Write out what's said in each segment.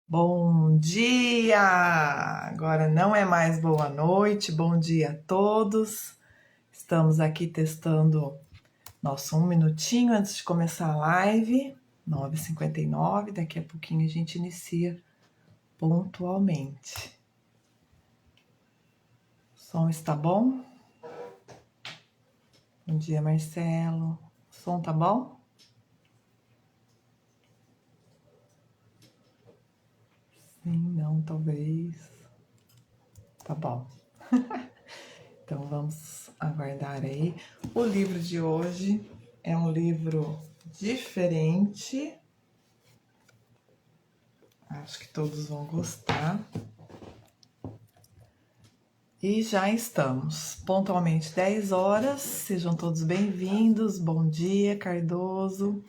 Bom dia! Agora não é mais boa noite, bom dia a todos. Estamos aqui testando nosso 1 minutinho antes de começar a live, 9h59. Daqui a pouquinho a gente inicia pontualmente. O som está bom? Bom dia, Marcelo. O som tá bom? Sim, não, talvez. Tá bom. Então vamos aguardar aí. O livro de hoje é um livro diferente. Acho que todos vão gostar. E já estamos pontualmente 10 horas. Sejam todos bem-vindos. Bom dia, Cardoso.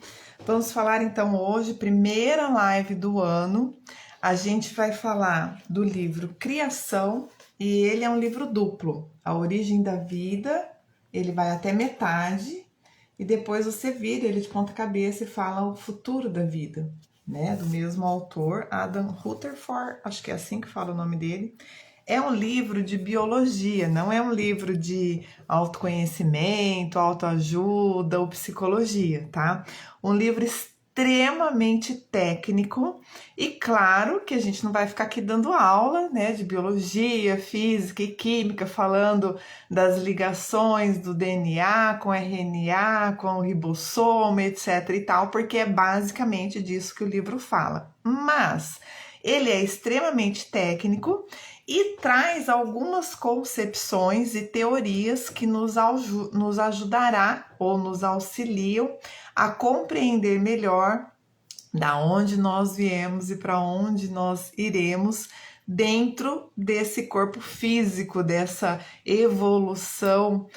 Vamos falar então hoje, primeira live do ano. A gente vai falar do livro Criação e ele é um livro duplo. A Origem da Vida, ele vai até metade e depois você vira ele de ponta cabeça e fala o futuro da vida, né? Do mesmo autor, Adam Rutherford, acho que é assim que fala o nome dele. É um livro de biologia, não é um livro de autoconhecimento, autoajuda ou psicologia, tá? Um livro extremamente técnico e claro que a gente não vai ficar aqui dando aula, né, de biologia, física e química, falando das ligações do DNA com RNA, com o ribossoma, etc e tal, porque é basicamente disso que o livro fala. Mas ele é extremamente técnico e traz algumas concepções e teorias que nos ajudará ou nos auxiliam a compreender melhor da onde nós viemos e para onde nós iremos dentro desse corpo físico, dessa evolução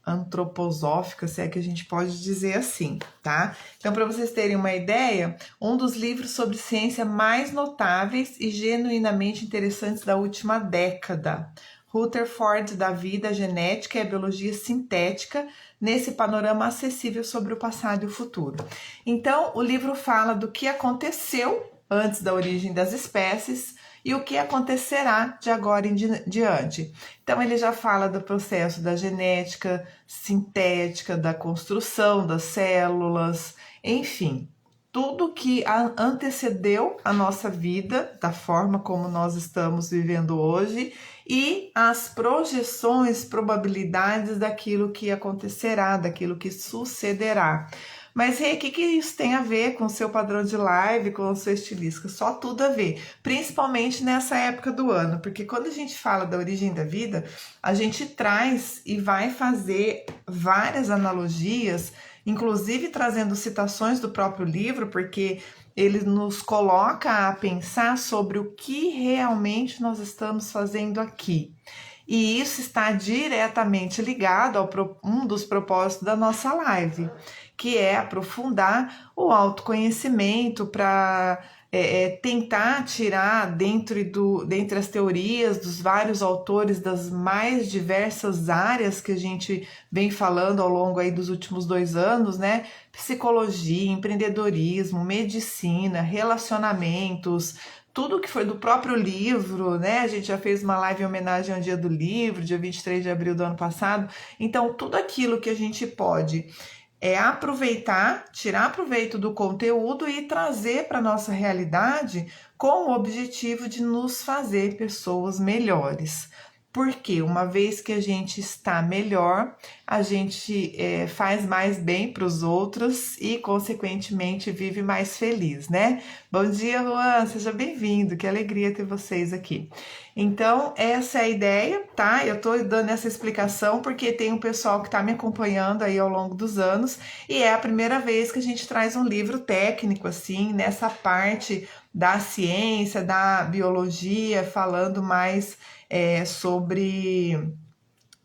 antroposófica, se é que a gente pode dizer assim, tá? Então, para vocês terem uma ideia, um dos livros sobre ciência mais notáveis e genuinamente interessantes da última década. Rutherford, da vida, genética e a biologia sintética, nesse panorama acessível sobre o passado e o futuro. Então, o livro fala do que aconteceu antes da origem das espécies e o que acontecerá de agora em diante. Então, ele já fala do processo da genética sintética, da construção das células, enfim, tudo que antecedeu a nossa vida, da forma como nós estamos vivendo hoje, e as projeções, probabilidades daquilo que acontecerá, daquilo que sucederá. Mas, Rê, o que isso tem a ver com o seu padrão de live, com a sua estilística? Só tudo a ver, principalmente nessa época do ano, porque quando a gente fala da origem da vida, a gente traz e vai fazer várias analogias, inclusive trazendo citações do próprio livro, porque ele nos coloca a pensar sobre o que realmente nós estamos fazendo aqui. E isso está diretamente ligado a um dos propósitos da nossa live, que é aprofundar o autoconhecimento para tentar tirar dentre as teorias dos vários autores das mais diversas áreas que a gente vem falando ao longo aí dos últimos 2 anos, né? Psicologia, empreendedorismo, medicina, relacionamentos, tudo que foi do próprio livro, né? A gente já fez uma live em homenagem ao Dia do Livro, dia 23 de abril do ano passado. Então, tudo aquilo que a gente pode aproveitar, tirar proveito do conteúdo e trazer para a nossa realidade com o objetivo de nos fazer pessoas melhores. Porque uma vez que a gente está melhor, a gente faz mais bem para os outros e, consequentemente, vive mais feliz, né? Bom dia, Juan, seja bem-vindo, que alegria ter vocês aqui. Então, essa é a ideia, tá? Eu tô dando essa explicação porque tem um pessoal que tá me acompanhando aí ao longo dos anos e é a primeira vez que a gente traz um livro técnico, assim, nessa parte da ciência, da biologia, falando mais sobre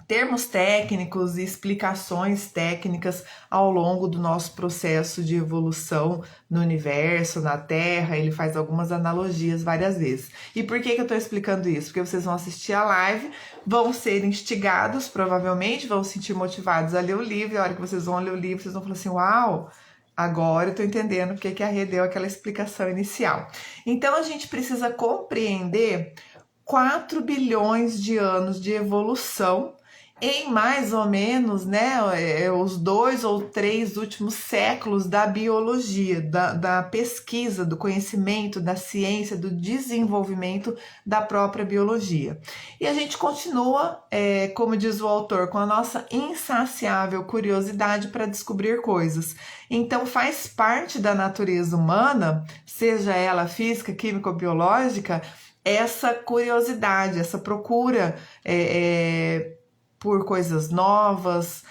termos técnicos e explicações técnicas ao longo do nosso processo de evolução no universo, na Terra. Ele faz algumas analogias várias vezes. E por que eu estou explicando isso? Porque vocês vão assistir a live, vão ser instigados, provavelmente, vão se sentir motivados a ler o livro, e a hora que vocês vão ler o livro, vocês vão falar assim, uau, Agora eu tô entendendo porque que a Rê deu aquela explicação inicial. Então a gente precisa compreender 4 bilhões de anos de evolução em mais ou menos, né, os 2 ou 3 últimos séculos da biologia, da pesquisa, do conhecimento, da ciência, do desenvolvimento da própria biologia. E a gente continua, como diz o autor, com a nossa insaciável curiosidade para descobrir coisas. Então faz parte da natureza humana, seja ela física, química ou biológica, essa curiosidade, essa procura por coisas novas,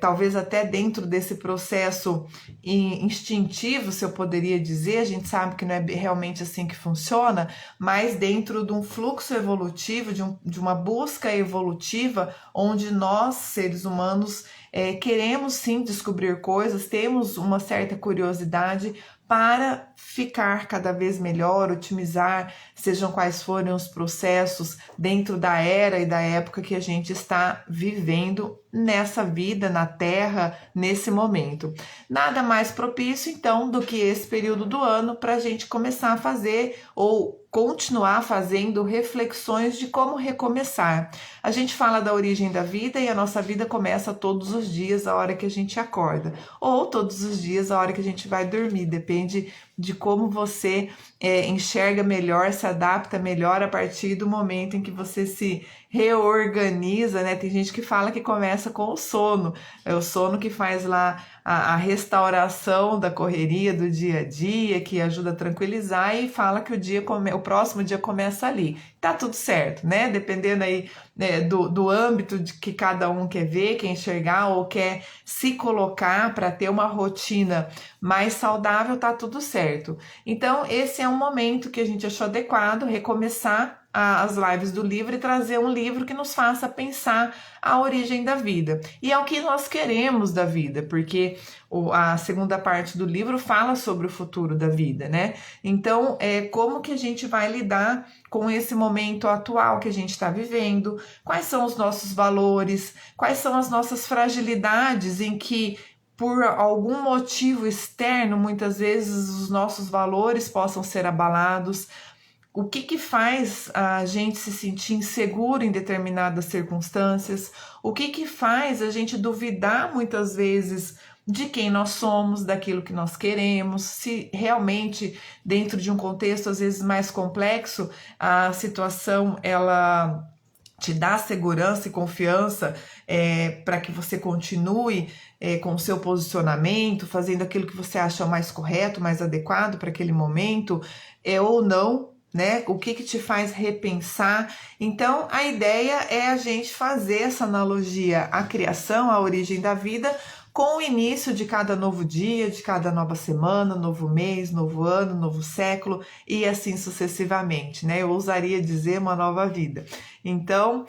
talvez até dentro desse processo instintivo, se eu poderia dizer, a gente sabe que não é realmente assim que funciona, mas dentro de um fluxo evolutivo, de uma busca evolutiva, onde nós, seres humanos, queremos sim descobrir coisas, temos uma certa curiosidade para ficar cada vez melhor, otimizar, sejam quais forem os processos dentro da era e da época que a gente está vivendo nessa vida, na Terra, nesse momento. Nada mais propício, então, do que esse período do ano para a gente começar a fazer ou continuar fazendo reflexões de como recomeçar. A gente fala da origem da vida e a nossa vida começa todos os dias, a hora que a gente acorda, ou todos os dias, a hora que a gente vai dormir, depende de como você enxerga melhor, se adapta melhor a partir do momento em que você se reorganiza, né? Tem gente que fala que começa com o sono, é o sono que faz lá a restauração da correria do dia a dia, que ajuda a tranquilizar e fala que o próximo dia começa ali. Tá tudo certo, né? Dependendo aí do âmbito de que cada um quer ver, quer enxergar ou quer se colocar para ter uma rotina mais saudável, tá tudo certo. Então, esse é um momento que a gente achou adequado recomeçar as lives do livro e trazer um livro que nos faça pensar a origem da vida. E é o que nós queremos da vida, porque a segunda parte do livro fala sobre o futuro da vida, né? Então, como que a gente vai lidar com esse momento atual que a gente está vivendo? Quais são os nossos valores? Quais são as nossas fragilidades em que por algum motivo externo, muitas vezes os nossos valores possam ser abalados? O que faz a gente se sentir inseguro em determinadas circunstâncias? O que faz a gente duvidar muitas vezes de quem nós somos, daquilo que nós queremos? Se realmente dentro de um contexto às vezes mais complexo, a situação ela te dá segurança e confiança para que você continue com o seu posicionamento, fazendo aquilo que você acha mais correto, mais adequado para aquele momento, ou não, né? O que te faz repensar? Então, a ideia é a gente fazer essa analogia à criação, à origem da vida, com o início de cada novo dia, de cada nova semana, novo mês, novo ano, novo século e assim sucessivamente, né? Eu ousaria dizer uma nova vida. Então,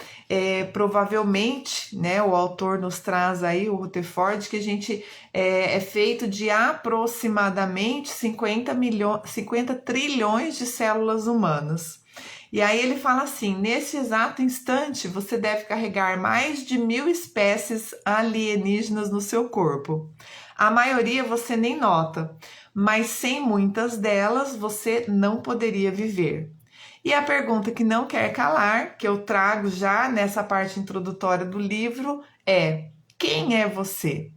provavelmente, né, o autor nos traz aí, o Rutherford, que a gente é feito de aproximadamente 50 trilhões de células humanas. E aí ele fala assim: nesse exato instante você deve carregar mais de 1000 espécies alienígenas no seu corpo. A maioria você nem nota, mas sem muitas delas você não poderia viver. E a pergunta que não quer calar, que eu trago já nessa parte introdutória do livro, é: quem é você?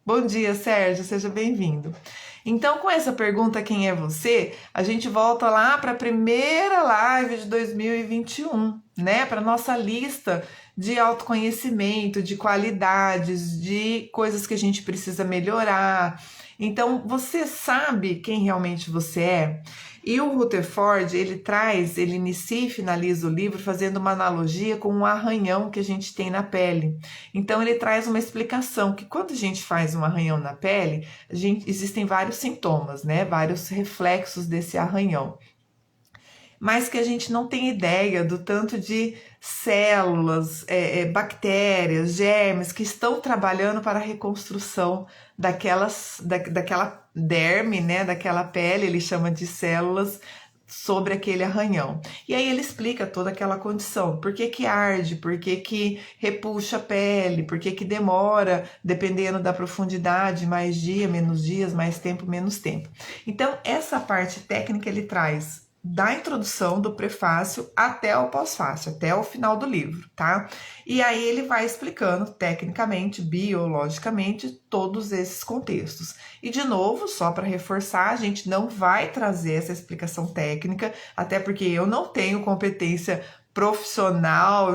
Bom dia, Sérgio, seja bem-vindo. Então, com essa pergunta, quem é você? A gente volta lá para a primeira live de 2021, né? Para nossa lista de autoconhecimento, de qualidades, de coisas que a gente precisa melhorar. Então, você sabe quem realmente você é? E o Rutherford, ele inicia e finaliza o livro fazendo uma analogia com um arranhão que a gente tem na pele. Então ele traz uma explicação que quando a gente faz um arranhão na pele, existem vários sintomas, né? Vários reflexos desse arranhão. Mas que a gente não tem ideia do tanto de células, bactérias, germes que estão trabalhando para a reconstrução daquela derme, né, daquela pele, ele chama de células, sobre aquele arranhão. E aí ele explica toda aquela condição, por que que arde, por que que repuxa a pele, por que que demora, dependendo da profundidade, mais dia, menos dias, mais tempo, menos tempo. Então, essa parte técnica ele traz da introdução, do prefácio até o pós-fácio, até o final do livro, tá? E aí ele vai explicando tecnicamente, biologicamente, todos esses contextos. E de novo, só para reforçar, a gente não vai trazer essa explicação técnica, até porque eu não tenho competência profissional,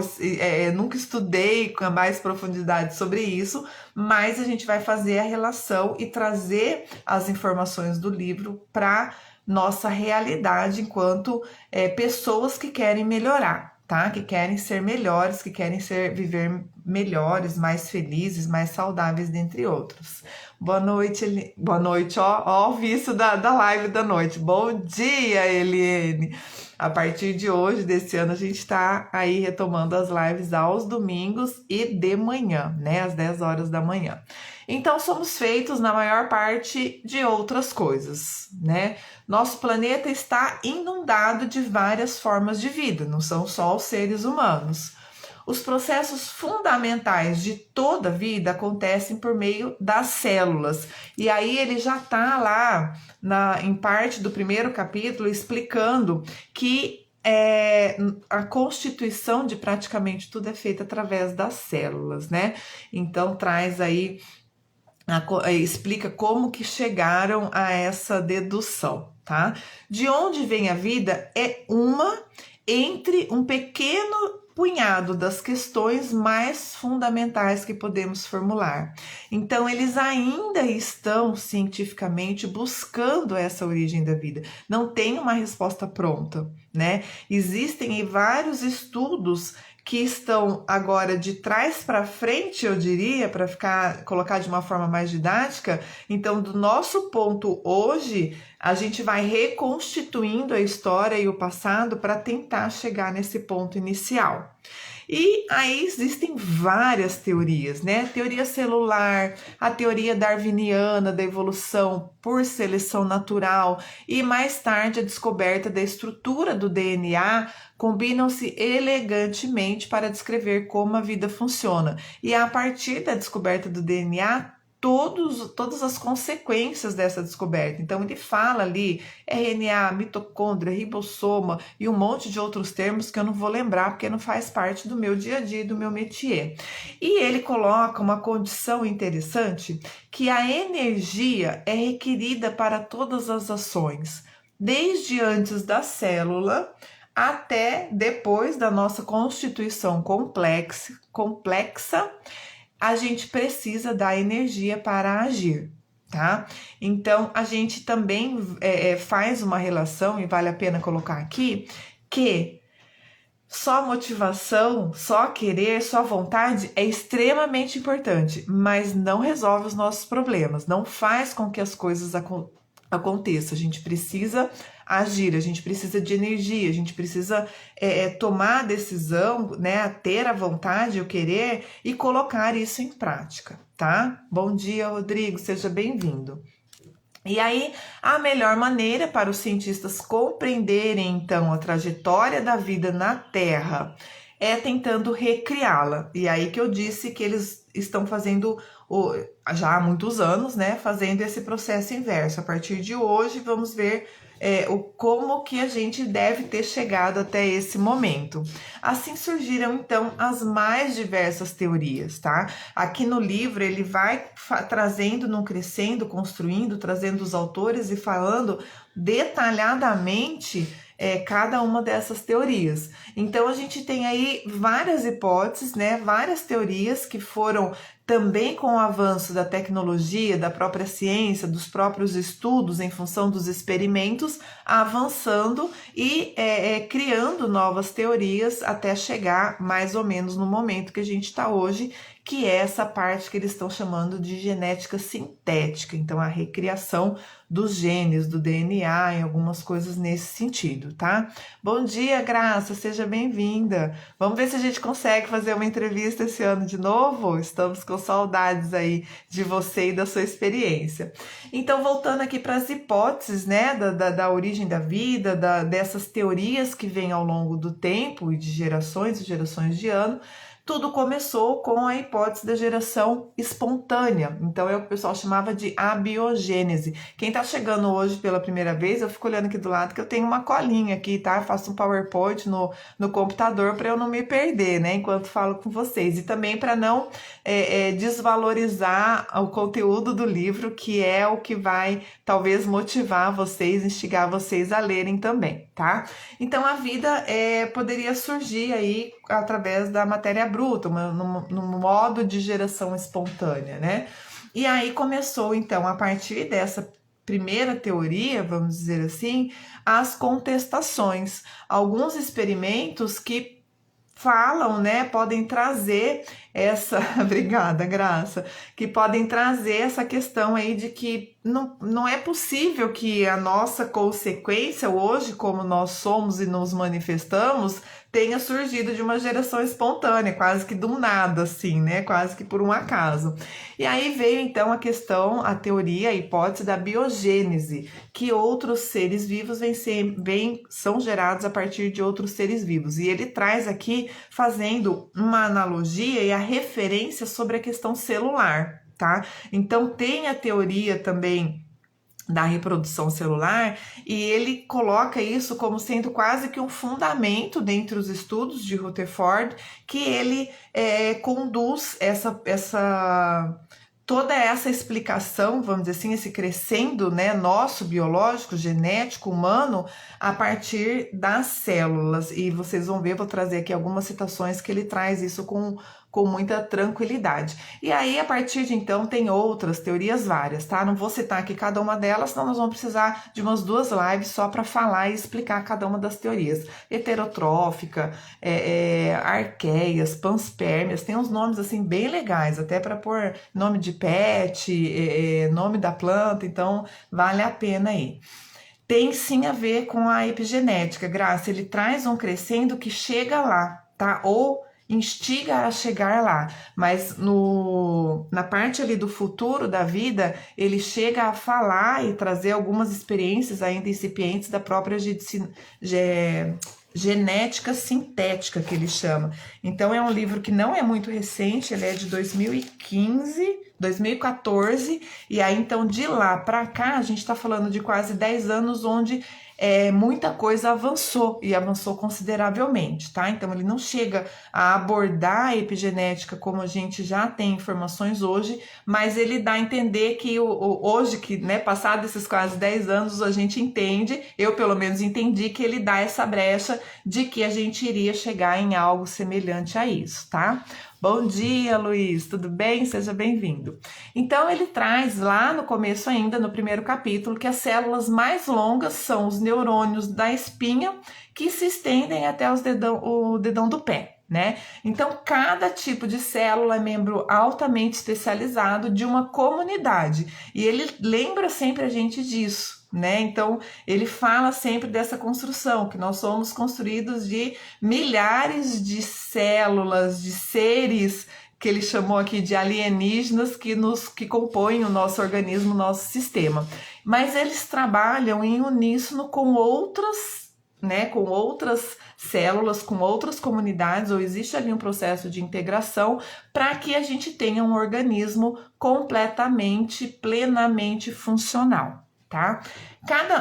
nunca estudei com mais profundidade sobre isso, mas a gente vai fazer a relação e trazer as informações do livro para nossa realidade enquanto pessoas que querem melhorar, tá? Que querem ser melhores, que querem viver melhores, mais felizes, mais saudáveis, dentre outros. Boa noite, boa noite, ó o vício da live da noite. Bom dia, Eliane! A partir de hoje, desse ano, a gente está aí retomando as lives aos domingos e de manhã, né? Às 10 horas da manhã. Então, somos feitos, na maior parte, de outras coisas, né? Nosso planeta está inundado de várias formas de vida, não são só os seres humanos. Os processos fundamentais de toda a vida acontecem por meio das células. E aí ele já está lá, em parte do primeiro capítulo, explicando que a constituição de praticamente tudo é feita através das células, né? Então traz aí, explica como que chegaram a essa dedução, tá? De onde vem a vida é uma entre um pequeno punhado das questões mais fundamentais que podemos formular. Então, eles ainda estão cientificamente buscando essa origem da vida. Não tem uma resposta pronta, né? Existem vários estudos que estão agora de trás para frente, eu diria, para colocar de uma forma mais didática. Então, do nosso ponto hoje, a gente vai reconstituindo a história e o passado para tentar chegar nesse ponto inicial. E aí existem várias teorias, né? Teoria celular, a teoria darwiniana da evolução por seleção natural e mais tarde a descoberta da estrutura do DNA combinam-se elegantemente para descrever como a vida funciona. E a partir da descoberta do DNA, todas as consequências dessa descoberta. Então ele fala ali RNA, mitocôndria, ribossoma e um monte de outros termos que eu não vou lembrar porque não faz parte do meu dia a dia, do meu métier. E ele coloca uma condição interessante, que a energia é requerida para todas as ações, desde antes da célula até depois da nossa constituição complexa, a gente precisa da energia para agir, tá? Então, a gente também faz uma relação, e vale a pena colocar aqui, que só motivação, só querer, só vontade é extremamente importante, mas não resolve os nossos problemas, não faz com que as coisas aconteçam. A gente precisa agir, a gente precisa de energia, a gente precisa tomar a decisão, né, ter a vontade, o querer e colocar isso em prática, tá? Bom dia, Rodrigo, seja bem-vindo. E aí, a melhor maneira para os cientistas compreenderem, então, a trajetória da vida na Terra é tentando recriá-la. E aí que eu disse que eles estão fazendo, já há muitos anos, né, fazendo esse processo inverso. A partir de hoje, vamos ver como que a gente deve ter chegado até esse momento. Assim surgiram, então, as mais diversas teorias, tá? Aqui no livro ele vai trazendo, num crescendo, construindo, trazendo os autores e falando detalhadamente cada uma dessas teorias. Então a gente tem aí várias hipóteses, né? Várias teorias que foram também com o avanço da tecnologia, da própria ciência, dos próprios estudos em função dos experimentos, avançando e criando novas teorias até chegar mais ou menos no momento que a gente está hoje, que é essa parte que eles estão chamando de genética sintética, então a recriação dos genes, do DNA e algumas coisas nesse sentido, tá? Bom dia, Graça, seja bem-vinda. Vamos ver se a gente consegue fazer uma entrevista esse ano de novo? Estamos com Tô saudades aí de você e da sua experiência. Então, voltando aqui para as hipóteses, né, da origem da vida, dessas teorias que vêm ao longo do tempo e de gerações e gerações de anos, tudo começou com a hipótese da geração espontânea. Então é o que o pessoal chamava de abiogênese. Quem está chegando hoje pela primeira vez, eu fico olhando aqui do lado que eu tenho uma colinha aqui, tá? Eu faço um PowerPoint no computador para eu não me perder, né? Enquanto falo com vocês. E também para não desvalorizar o conteúdo do livro, que é o que vai talvez motivar vocês, instigar vocês a lerem também, tá? Então a vida poderia surgir aí através da matéria bruta, no modo de geração espontânea, né? E aí começou, então, a partir dessa primeira teoria, vamos dizer assim, as contestações. Alguns experimentos que falam, né, podem trazer essa, obrigada, Graça, que podem trazer essa questão aí de que não é possível que a nossa consequência hoje, como nós somos e nos manifestamos, tenha surgido de uma geração espontânea, quase que do nada, assim, né, quase que por um acaso. E aí veio então a teoria, a hipótese da biogênese, que outros seres vivos são gerados a partir de outros seres vivos. E ele traz aqui, fazendo uma analogia e a referência sobre a questão celular, tá? Então tem a teoria também da reprodução celular e ele coloca isso como sendo quase que um fundamento dentre os estudos de Rutherford, que ele conduz toda essa explicação, vamos dizer assim, esse crescendo, né, nosso biológico, genético, humano, a partir das células. E vocês vão ver, vou trazer aqui algumas citações que ele traz isso com muita tranquilidade. E aí, a partir de então, tem outras teorias várias, tá? Não vou citar aqui cada uma delas, senão nós vamos precisar de umas 2 lives só para falar e explicar cada uma das teorias. Heterotrófica, arqueias, panspermias, tem uns nomes assim bem legais, até para pôr nome de pet, nome da planta, então vale a pena aí. Tem sim a ver com a epigenética, Graça, ele traz um crescendo que chega lá, tá? Ou instiga a chegar lá, mas na parte ali do futuro da vida, ele chega a falar e trazer algumas experiências ainda incipientes da própria genética sintética, que ele chama. Então é um livro que não é muito recente, ele é de 2014, e aí então de lá para cá a gente está falando de quase 10 anos onde muita coisa avançou e avançou consideravelmente, tá? Então ele não chega a abordar a epigenética como a gente já tem informações hoje, mas ele dá a entender que hoje, que, né, passado esses quase 10 anos, a gente entende, eu pelo menos entendi que ele dá essa brecha de que a gente iria chegar em algo semelhante a isso, tá? Bom dia, Luiz, tudo bem? Seja bem-vindo. Então, ele traz lá no começo ainda, no primeiro capítulo, que as células mais longas são os neurônios da espinha, que se estendem até o dedão do pé, né? Então, cada tipo de célula é membro altamente especializado de uma comunidade, e ele lembra sempre a gente disso, né? Então ele fala sempre dessa construção, que nós somos construídos de milhares de células, de seres que ele chamou aqui de alienígenas que compõem o nosso organismo, o nosso sistema. Mas eles trabalham em uníssono com outras, né, com outras células, com outras comunidades, ou existe ali um processo de integração para que a gente tenha um organismo completamente, plenamente funcional. Tá?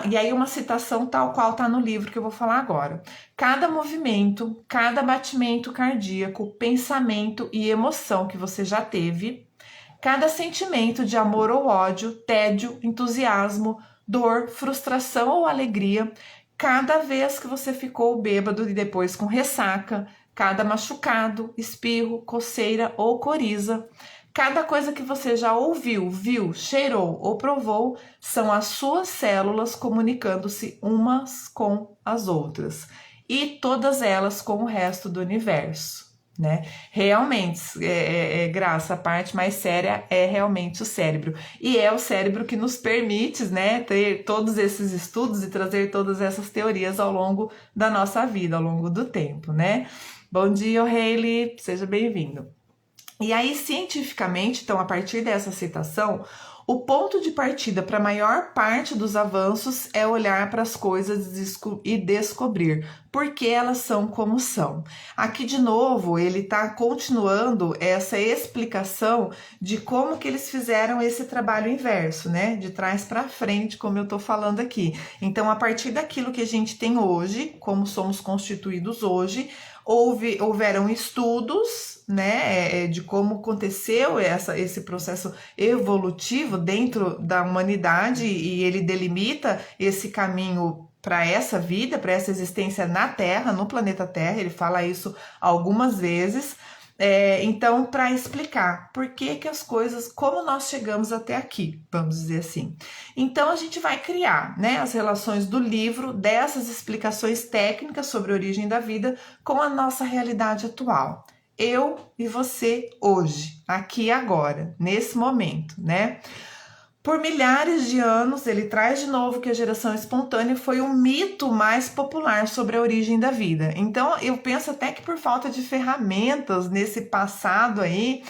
E aí uma citação tal qual tá no livro que eu vou falar agora. Cada movimento, cada batimento cardíaco, pensamento e emoção que você já teve, cada sentimento de amor ou ódio, tédio, entusiasmo, dor, frustração ou alegria, cada vez que você ficou bêbado e depois com ressaca, cada machucado, espirro, coceira ou coriza, cada coisa que você já ouviu, viu, cheirou ou provou são as suas células comunicando-se umas com as outras e todas elas com o resto do universo, né? Realmente, Graça, a parte mais séria é realmente o cérebro. E é o cérebro que nos permite, né, ter todos esses estudos e trazer todas essas teorias ao longo da nossa vida, ao longo do tempo, né? Bom dia, Hayley, seja bem-vindo. E aí, cientificamente, então, a partir dessa citação, o ponto de partida para a maior parte dos avanços é olhar para as coisas e descobrir por que elas são como são. Aqui, de novo, ele está continuando essa explicação de como que eles fizeram esse trabalho inverso, né? De trás para frente, como eu estou falando aqui. Então, a partir daquilo que a gente tem hoje, como somos constituídos hoje, houveram estudos, né, de como aconteceu esse processo evolutivo dentro da humanidade, e ele delimita esse caminho para essa vida, para essa existência na Terra, no planeta Terra. Ele fala isso algumas vezes. Então, para explicar por que as coisas, como nós chegamos até aqui, vamos dizer assim. Então, a gente vai criar, né, as relações do livro, dessas explicações técnicas sobre a origem da vida, com a nossa realidade atual. Eu e você hoje, aqui e agora, nesse momento, né? Por milhares de anos, ele traz de novo que a geração espontânea foi o mito mais popular sobre a origem da vida. Então, eu penso até que por falta de ferramentas nesse passado aí,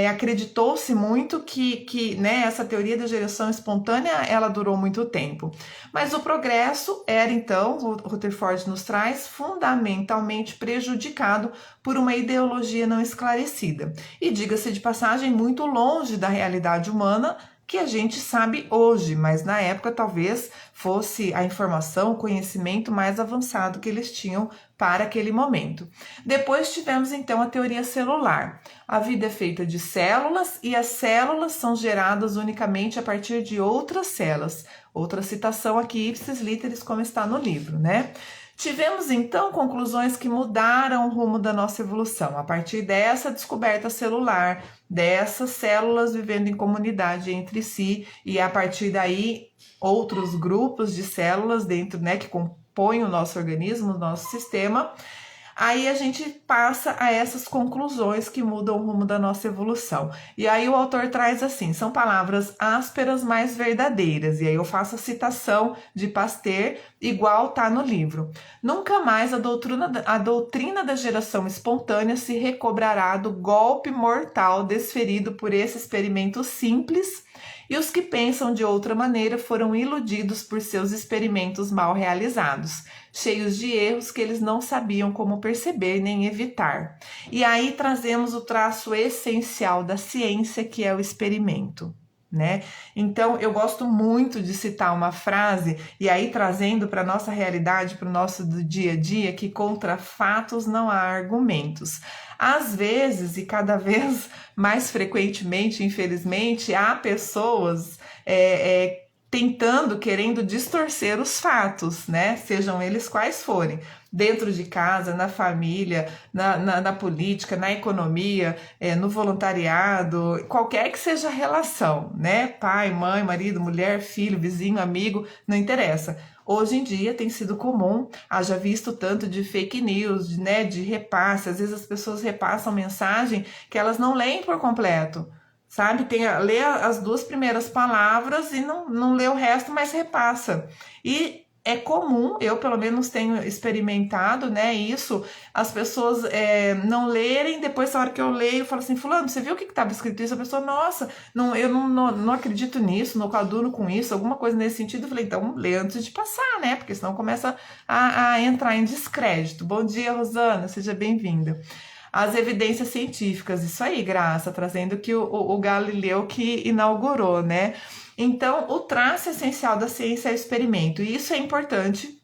acreditou-se muito que né, essa teoria da geração espontânea, ela durou muito tempo. Mas o progresso era, então, o Rutherford nos traz, fundamentalmente prejudicado por uma ideologia não esclarecida. E, diga-se de passagem, muito longe da realidade humana, que a gente sabe hoje, mas na época talvez fosse a informação, o conhecimento mais avançado que eles tinham para aquele momento. Depois tivemos então a teoria celular. A vida é feita de células e as células são geradas unicamente a partir de outras células. Outra citação aqui, ipsis literis, como está no livro, né? Tivemos então conclusões que mudaram o rumo da nossa evolução, a partir dessa descoberta celular, dessas células vivendo em comunidade entre si, e a partir daí outros grupos de células dentro, né, que compõem o nosso organismo, o nosso sistema. Aí a gente passa a essas conclusões que mudam o rumo da nossa evolução. E aí o autor traz assim, são palavras ásperas, mas verdadeiras. E aí eu faço a citação de Pasteur, igual tá no livro. Nunca mais a doutrina da geração espontânea se recobrará do golpe mortal desferido por esse experimento simples, e os que pensam de outra maneira foram iludidos por seus experimentos mal realizados, cheios de erros que eles não sabiam como perceber nem evitar. E aí trazemos o traço essencial da ciência, que é o experimento, né? Então, eu gosto muito de citar uma frase, e aí trazendo para a nossa realidade, para o nosso dia a dia, que contra fatos não há argumentos. Às vezes, e cada vez mais frequentemente, infelizmente, há pessoas querendo distorcer os fatos, né? Sejam eles quais forem, dentro de casa, na família, na política, na economia, no voluntariado, qualquer que seja a relação, né? Pai, mãe, marido, mulher, filho, vizinho, amigo, não interessa. Hoje em dia tem sido comum, haja visto tanto de fake news, né, de repasse, às vezes as pessoas repassam mensagem que elas não leem por completo, sabe? Lê as 2 primeiras palavras e não lê o resto, mas repassa. E é comum, eu pelo menos tenho experimentado, né, isso, as pessoas não lerem, depois na hora que eu leio, eu falo assim, fulano, você viu o que estava escrito isso? A pessoa, nossa, eu não acredito nisso, não coaduno com isso, alguma coisa nesse sentido. Eu falei, então lê antes de passar, né, porque senão começa a entrar em descrédito. Bom dia, Rosana, seja bem-vinda. As evidências científicas, isso aí, Graça, trazendo que o Galileu que inaugurou, né? Então, o traço essencial da ciência é o experimento, e isso é importante.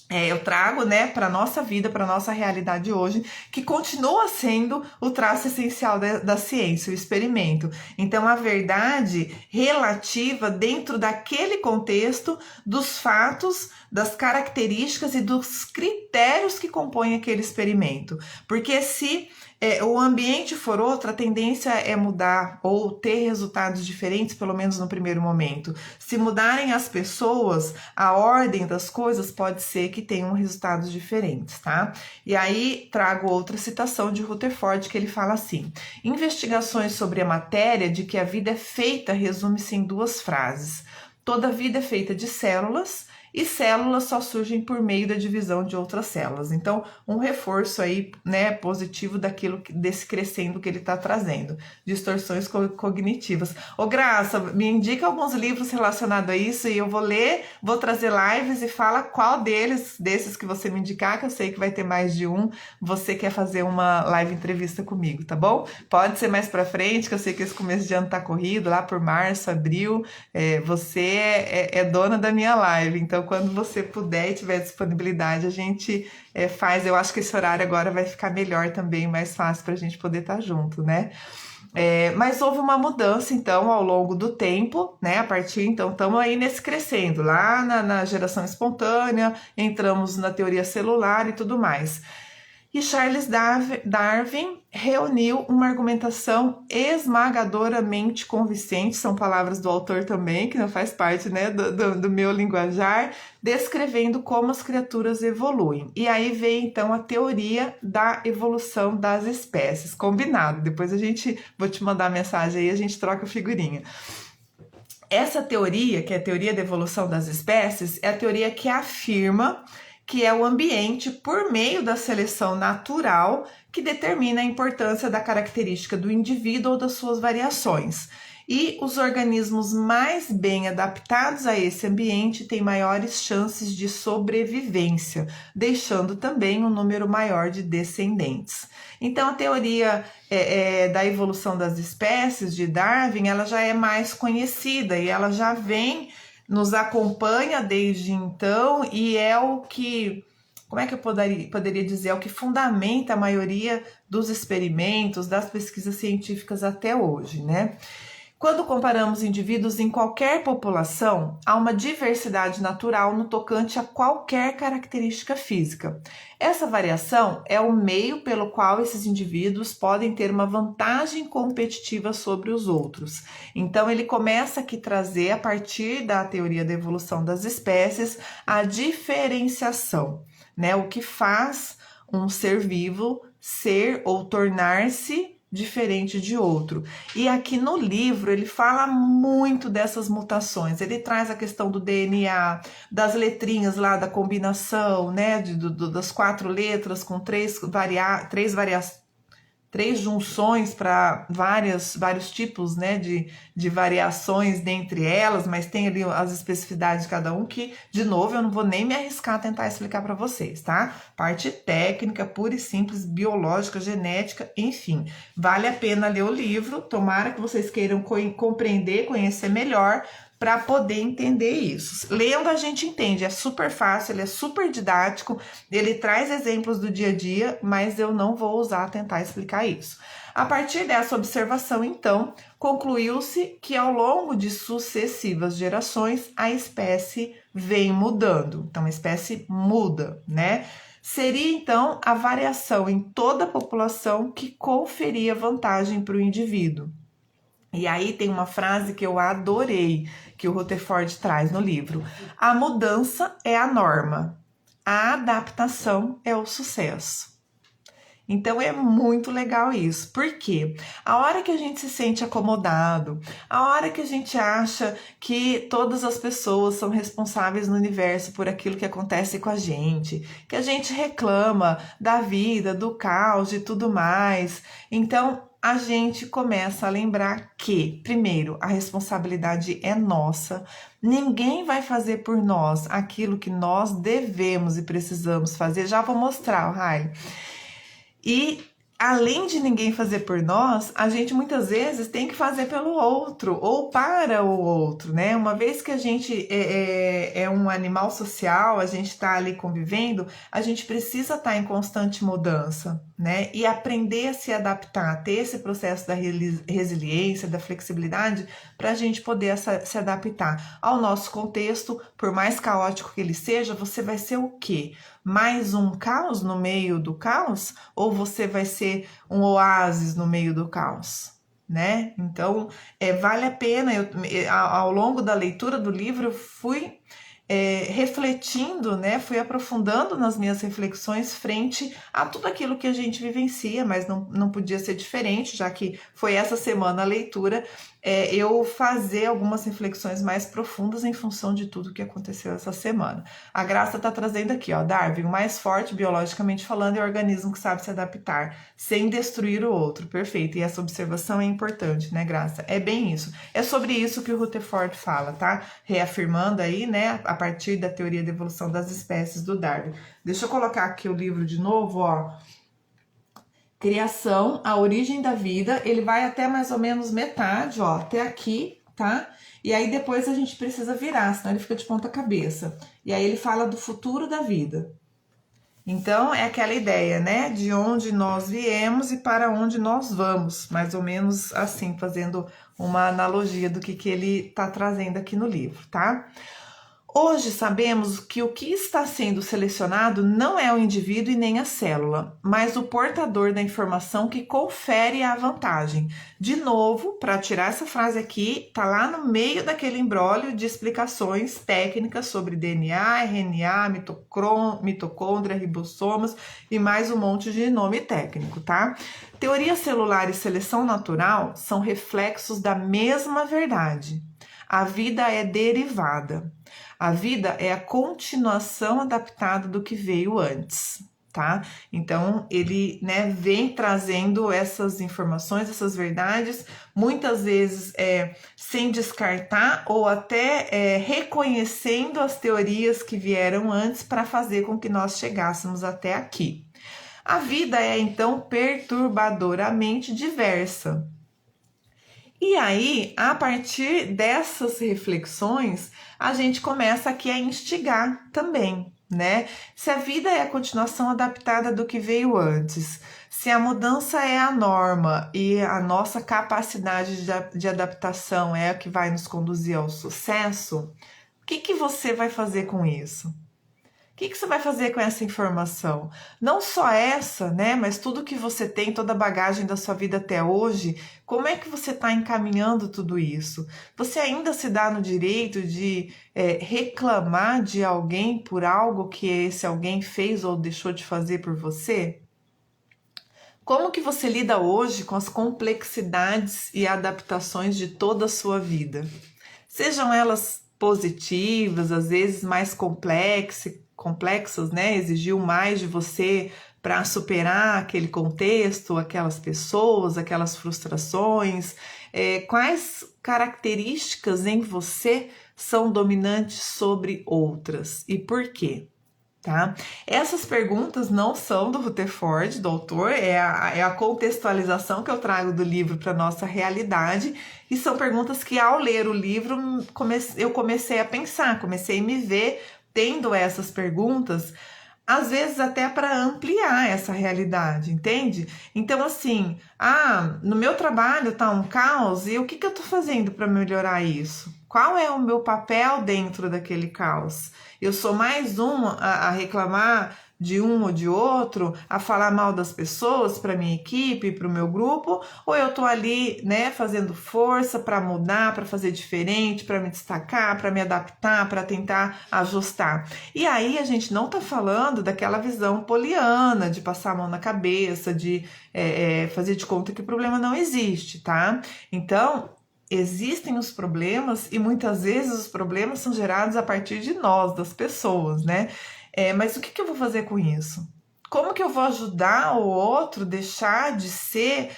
Eu trago, né, para a nossa vida, para a nossa realidade hoje, que continua sendo o traço essencial da ciência, o experimento. Então, a verdade relativa dentro daquele contexto dos fatos, das características e dos critérios que compõem aquele experimento. Porque se o ambiente for outro, a tendência é mudar ou ter resultados diferentes, pelo menos no primeiro momento. Se mudarem as pessoas, a ordem das coisas pode ser que tenham resultados diferentes, tá? E aí trago outra citação de Rutherford, que ele fala assim: investigações sobre a matéria de que a vida é feita resume-se em 2 frases. Toda vida é feita de células e células só surgem por meio da divisão de outras células. Então, um reforço aí, né, positivo desse crescendo que ele está trazendo, distorções cognitivas. Ô Graça, me indica alguns livros relacionados a isso e eu vou ler, vou trazer lives e fala qual desses que você me indicar, que eu sei que vai ter mais de um, você quer fazer uma live entrevista comigo, tá bom? Pode ser mais pra frente, que eu sei que esse começo de ano tá corrido, lá por março, abril, você é dona da minha live, então quando você puder e tiver disponibilidade, a gente faz. Eu acho que esse horário agora vai ficar melhor também, mais fácil pra gente poder estar junto, né? Mas houve uma mudança, então, ao longo do tempo, né? A partir, então, estamos aí nesse crescendo, lá na geração espontânea, entramos na teoria celular e tudo mais. E Charles Darwin reuniu uma argumentação esmagadoramente convincente, são palavras do autor também, que não faz parte, né, do meu linguajar, descrevendo como as criaturas evoluem. E aí vem então a teoria da evolução das espécies, combinado. Depois vou te mandar a mensagem aí, a gente troca figurinha. Essa teoria, que é a teoria da evolução das espécies, é a teoria que afirma que é o ambiente, por meio da seleção natural, que determina a importância da característica do indivíduo ou das suas variações. E os organismos mais bem adaptados a esse ambiente têm maiores chances de sobrevivência, deixando também um número maior de descendentes. Então, a teoria da evolução das espécies de Darwin, ela já é mais conhecida e ela já nos acompanha desde então e é o que, como é que eu poderia dizer, é o que fundamenta a maioria dos experimentos, das pesquisas científicas até hoje, né? Quando comparamos indivíduos em qualquer população, há uma diversidade natural no tocante a qualquer característica física. Essa variação é o meio pelo qual esses indivíduos podem ter uma vantagem competitiva sobre os outros. Então, ele começa aqui a trazer, a partir da teoria da evolução das espécies, a diferenciação, né? O que faz um ser vivo ser ou tornar-se diferente de outro. E aqui no livro ele fala muito dessas mutações, ele traz a questão do DNA, das letrinhas lá, da combinação, né, das 4 letras com três junções para vários tipos, né, de variações dentre elas, mas tem ali as especificidades de cada um que, de novo, eu não vou nem me arriscar a tentar explicar para vocês, tá? Parte técnica, pura e simples, biológica, genética, enfim. Vale a pena ler o livro, tomara que vocês queiram compreender, conhecer melhor, para poder entender isso. Lendo a gente entende, é super fácil, ele é super didático, ele traz exemplos do dia a dia, mas eu não vou usar tentar explicar isso. A partir dessa observação, então, concluiu-se que ao longo de sucessivas gerações, a espécie vem mudando. Então, a espécie muda, né? Seria, então, a variação em toda a população que conferia vantagem para o indivíduo. E aí tem uma frase que eu adorei, que o Rutherford traz no livro. A mudança é a norma, a adaptação é o sucesso. Então é muito legal isso, porque a hora que a gente se sente acomodado, a hora que a gente acha que todas as pessoas são responsáveis no universo por aquilo que acontece com a gente reclama da vida, do caos e tudo mais, então a gente começa a lembrar que, primeiro, a responsabilidade é nossa, ninguém vai fazer por nós aquilo que nós devemos e precisamos fazer, já vou mostrar, Rai. E além de ninguém fazer por nós, a gente muitas vezes tem que fazer pelo outro ou para o outro, né? Uma vez que a gente é um animal social, a gente está ali convivendo, a gente precisa estar em constante mudança, né? E aprender a se adaptar, ter esse processo da resiliência, da flexibilidade, para a gente poder se adaptar ao nosso contexto, por mais caótico que ele seja, você vai ser o quê? Mais um caos no meio do caos? Ou você vai ser um oásis no meio do caos? Né? Então, vale a pena, ao longo da leitura do livro, eu fui refletindo, né? Fui aprofundando nas minhas reflexões frente a tudo aquilo que a gente vivencia, mas não podia ser diferente, já que foi essa semana a leitura. eu fazer algumas reflexões mais profundas em função de tudo que aconteceu essa semana. A Graça está trazendo aqui, ó, Darwin, o mais forte biologicamente falando é o organismo que sabe se adaptar, sem destruir o outro. Perfeito, e essa observação é importante, né, Graça? É bem isso. É sobre isso que o Rutherford fala, tá? Reafirmando aí, né, a partir da teoria da evolução das espécies do Darwin. Deixa eu colocar aqui o livro de novo, ó. Criação, a origem da vida, ele vai até mais ou menos metade, ó, até aqui, tá? E aí depois a gente precisa virar, senão ele fica de ponta cabeça. E aí ele fala do futuro da vida. Então é aquela ideia, né, de onde nós viemos e para onde nós vamos, mais ou menos assim, fazendo uma analogia do que ele tá trazendo aqui no livro, tá? Hoje sabemos que o que está sendo selecionado não é o indivíduo e nem a célula, mas o portador da informação que confere a vantagem. De novo, para tirar essa frase aqui, tá lá no meio daquele imbróglio de explicações técnicas sobre DNA, RNA, mitocôndria, ribossomos e mais um monte de nome técnico, tá? Teoria celular e seleção natural são reflexos da mesma verdade. A vida é derivada. A vida é a continuação adaptada do que veio antes, tá? Então, ele, né, vem trazendo essas informações, essas verdades, muitas vezes sem descartar ou até reconhecendo as teorias que vieram antes para fazer com que nós chegássemos até aqui. A vida é, então, perturbadoramente diversa. E aí, a partir dessas reflexões, a gente começa aqui a instigar também, né? Se a vida é a continuação adaptada do que veio antes, se a mudança é a norma e a nossa capacidade de adaptação é a que vai nos conduzir ao sucesso, o que você vai fazer com isso? O que você vai fazer com essa informação? Não só essa, né? Mas tudo que você tem, toda a bagagem da sua vida até hoje, como é que você está encaminhando tudo isso? Você ainda se dá no direito de reclamar de alguém por algo que esse alguém fez ou deixou de fazer por você? Como que você lida hoje com as complexidades e adaptações de toda a sua vida? Sejam elas positivas, às vezes mais complexas, né? Exigiu mais de você para superar aquele contexto, aquelas pessoas, aquelas frustrações. Quais características em você são dominantes sobre outras e por quê? Tá? Essas perguntas não são do Rutherford, do autor, é a contextualização que eu trago do livro para a nossa realidade, e são perguntas que ao ler o livro eu comecei a pensar, comecei a me ver tendo essas perguntas, às vezes até para ampliar essa realidade, entende? Então assim, no meu trabalho tá um caos, e o que eu tô fazendo para melhorar isso? Qual é o meu papel dentro daquele caos? Eu sou mais um a reclamar de um ou de outro, a falar mal das pessoas para minha equipe, para o meu grupo, ou eu tô ali, né, fazendo força para mudar, para fazer diferente, para me destacar, para me adaptar, para tentar ajustar. E aí a gente não tá falando daquela visão poliana de passar a mão na cabeça, de fazer de conta que o problema não existe, tá? Então, existem os problemas e muitas vezes os problemas são gerados a partir de nós, das pessoas, né? Mas o que eu vou fazer com isso? Como que eu vou ajudar o outro deixar de ser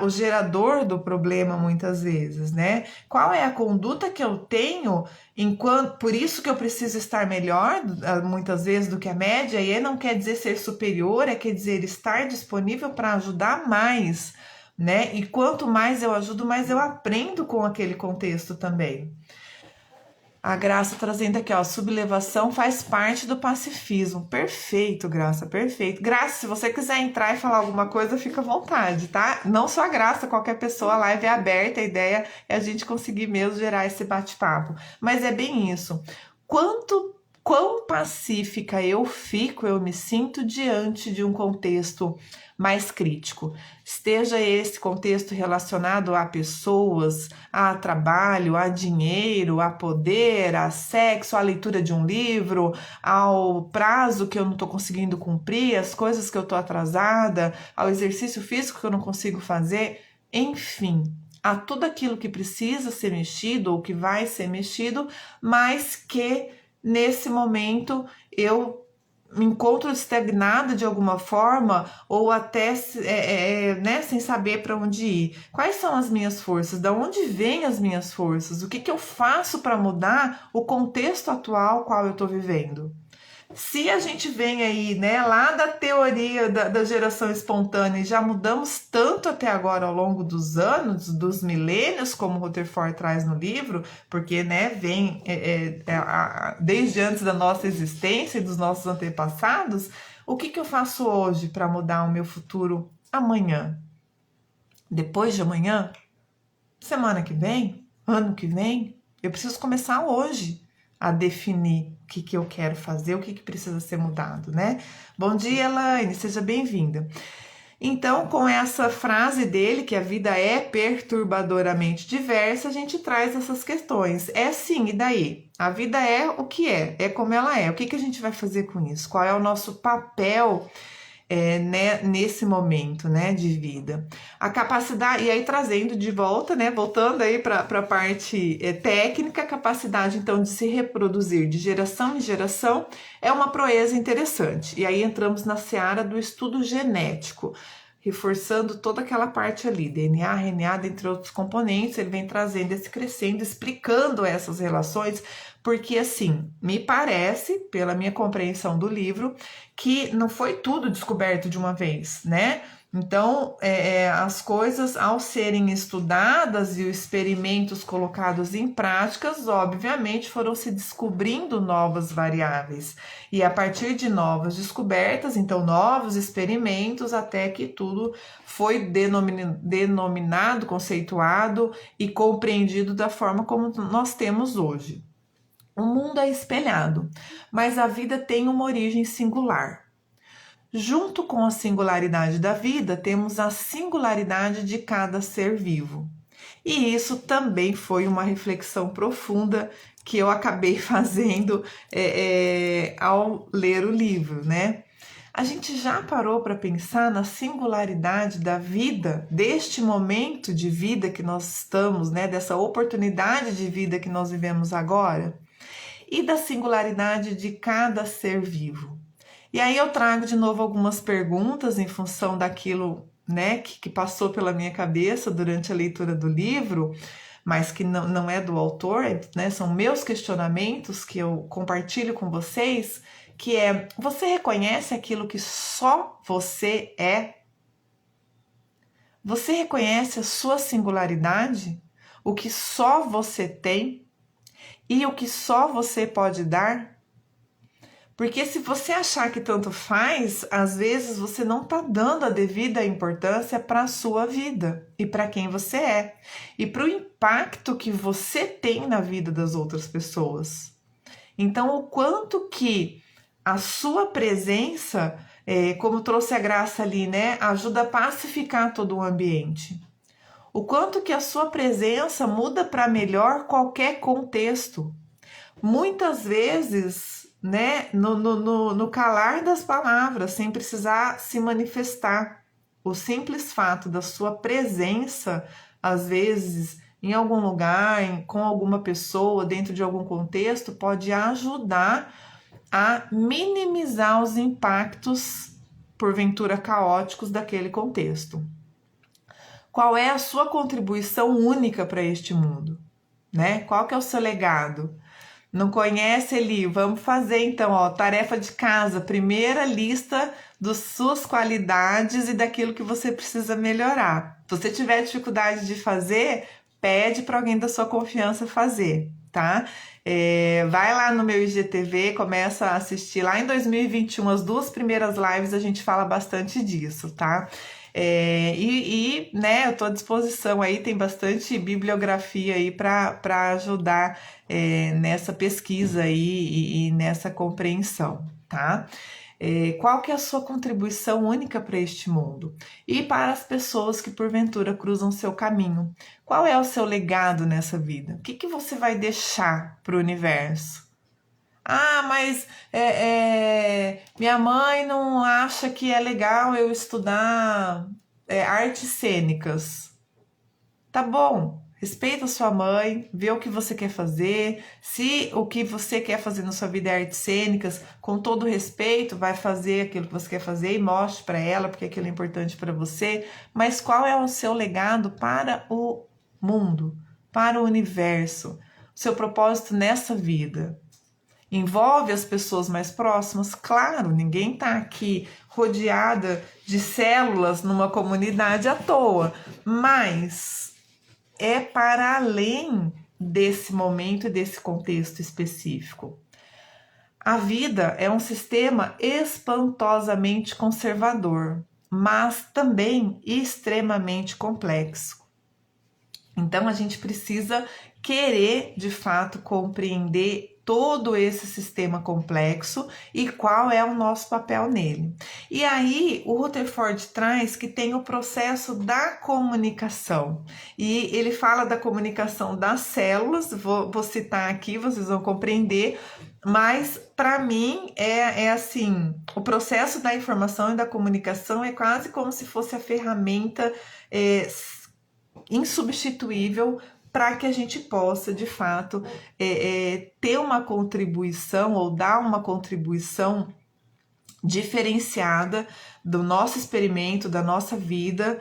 o gerador do problema muitas vezes, né? Qual é a conduta que eu tenho por isso que eu preciso estar melhor muitas vezes do que a média, e não quer dizer ser superior, quer dizer estar disponível para ajudar mais, né? E quanto mais eu ajudo, mais eu aprendo com aquele contexto também. A Graça trazendo aqui, ó, sublevação faz parte do pacifismo. Perfeito, Graça, perfeito. Graça, se você quiser entrar e falar alguma coisa, fica à vontade, tá? Não só a Graça, qualquer pessoa, a live é aberta, a ideia é a gente conseguir mesmo gerar esse bate-papo. Mas é bem isso. Quão pacífica eu me sinto diante de um contexto mais crítico. Esteja esse contexto relacionado a pessoas, a trabalho, a dinheiro, a poder, a sexo, a leitura de um livro, ao prazo que eu não estou conseguindo cumprir, as coisas que eu estou atrasada, ao exercício físico que eu não consigo fazer, enfim. a tudo aquilo que precisa ser mexido ou que vai ser mexido, mas que nesse momento eu me encontro estagnada de alguma forma ou até né, sem saber para onde ir. Quais são as minhas forças? Da onde vêm as minhas forças? O que, que eu faço para mudar o contexto atual qual eu estou vivendo? Se a gente vem aí, né, lá da teoria da geração espontânea e já mudamos tanto até agora ao longo dos anos, dos milênios, como Rutherford traz no livro, porque, né, vem desde antes da nossa existência e dos nossos antepassados, o que, que eu faço hoje para mudar o meu futuro amanhã? Depois de amanhã? Semana que vem? Ano que vem? Eu preciso começar hoje a definir o que, que eu quero fazer, o que, que precisa ser mudado, né? Bom dia, Elaine, seja bem-vinda. Então, com essa frase dele, que a vida é perturbadoramente diversa, a gente traz essas questões. É sim, e daí? A vida é o que é como ela é. O que, que a gente vai fazer com isso? Qual é o nosso papel né, nesse momento, né, de vida? A capacidade, e aí trazendo de volta, né, voltando aí para a parte técnica, a capacidade então de se reproduzir de geração em geração é uma proeza interessante. E aí entramos na seara do estudo genético, reforçando toda aquela parte ali, DNA, RNA, dentre outros componentes, ele vem trazendo esse crescendo, explicando essas relações, porque assim, me parece, pela minha compreensão do livro, que não foi tudo descoberto de uma vez, né? Então, as coisas, ao serem estudadas e os experimentos colocados em práticas, obviamente foram se descobrindo novas variáveis. E a partir de novas descobertas, então novos experimentos, até que tudo foi denominado, conceituado e compreendido da forma como nós temos hoje. O mundo é espelhado, mas a vida tem uma origem singular. Junto com a singularidade da vida, temos a singularidade de cada ser vivo. E isso também foi uma reflexão profunda que eu acabei fazendo ao ler o livro, né? A gente já parou para pensar na singularidade da vida, deste momento de vida que nós estamos, né? Dessa oportunidade de vida que nós vivemos agora? E da singularidade de cada ser vivo. E aí eu trago de novo algumas perguntas em função daquilo, né, que passou pela minha cabeça durante a leitura do livro, mas que não é do autor, né, são meus questionamentos que eu compartilho com vocês, que é: você reconhece aquilo que só você é? Você reconhece a sua singularidade? O que só você tem? E o que só você pode dar? Porque se você achar que tanto faz, às vezes você não está dando a devida importância para a sua vida e para quem você é e para o impacto que você tem na vida das outras pessoas. Então, o quanto que a sua presença, como trouxe a Graça ali, né, ajuda a pacificar todo o ambiente. O quanto que a sua presença muda para melhor qualquer contexto. Muitas vezes, né, no calar das palavras, sem precisar se manifestar. O simples fato da sua presença, às vezes, em algum lugar, com alguma pessoa, dentro de algum contexto, pode ajudar a minimizar os impactos, porventura caóticos, daquele contexto. Qual é a sua contribuição única para este mundo? Né? Qual que é o seu legado? Não conhece, Eli? Vamos fazer então, ó, tarefa de casa, primeira lista das suas qualidades e daquilo que você precisa melhorar. Se você tiver dificuldade de fazer, pede para alguém da sua confiança fazer, tá? Vai lá no meu IGTV, começa a assistir. Lá em 2021, as 2 primeiras lives, a gente fala bastante disso, tá? Né, eu estou à disposição aí, tem bastante bibliografia aí para ajudar nessa pesquisa aí e nessa compreensão, tá? Qual que é a sua contribuição única para este mundo? E para as pessoas que porventura cruzam seu caminho, qual é o seu legado nessa vida? O que, que você vai deixar para o universo? Ah, mas minha mãe não acha que é legal eu estudar artes cênicas. tá bom, respeita sua mãe, vê o que você quer fazer. Se o que você quer fazer na sua vida é artes cênicas, com todo respeito, vai fazer aquilo que você quer fazer e mostre para ela porque aquilo é importante para você. Mas qual é o seu legado para o mundo, para o universo, o seu propósito nessa vida? Envolve as pessoas mais próximas? Claro, ninguém está aqui rodeada de células numa comunidade à toa, mas é para além desse momento e desse contexto específico. A vida é um sistema espantosamente conservador, mas também extremamente complexo. Então a gente precisa querer de fato compreender todo esse sistema complexo e qual é o nosso papel nele. E aí o Rutherford traz que tem o processo da comunicação, e ele fala da comunicação das células, vou citar aqui, vocês vão compreender, mas para mim é assim, o processo da informação e da comunicação é quase como se fosse a ferramenta insubstituível para que a gente possa, de fato, ter uma contribuição ou dar uma contribuição diferenciada do nosso experimento, da nossa vida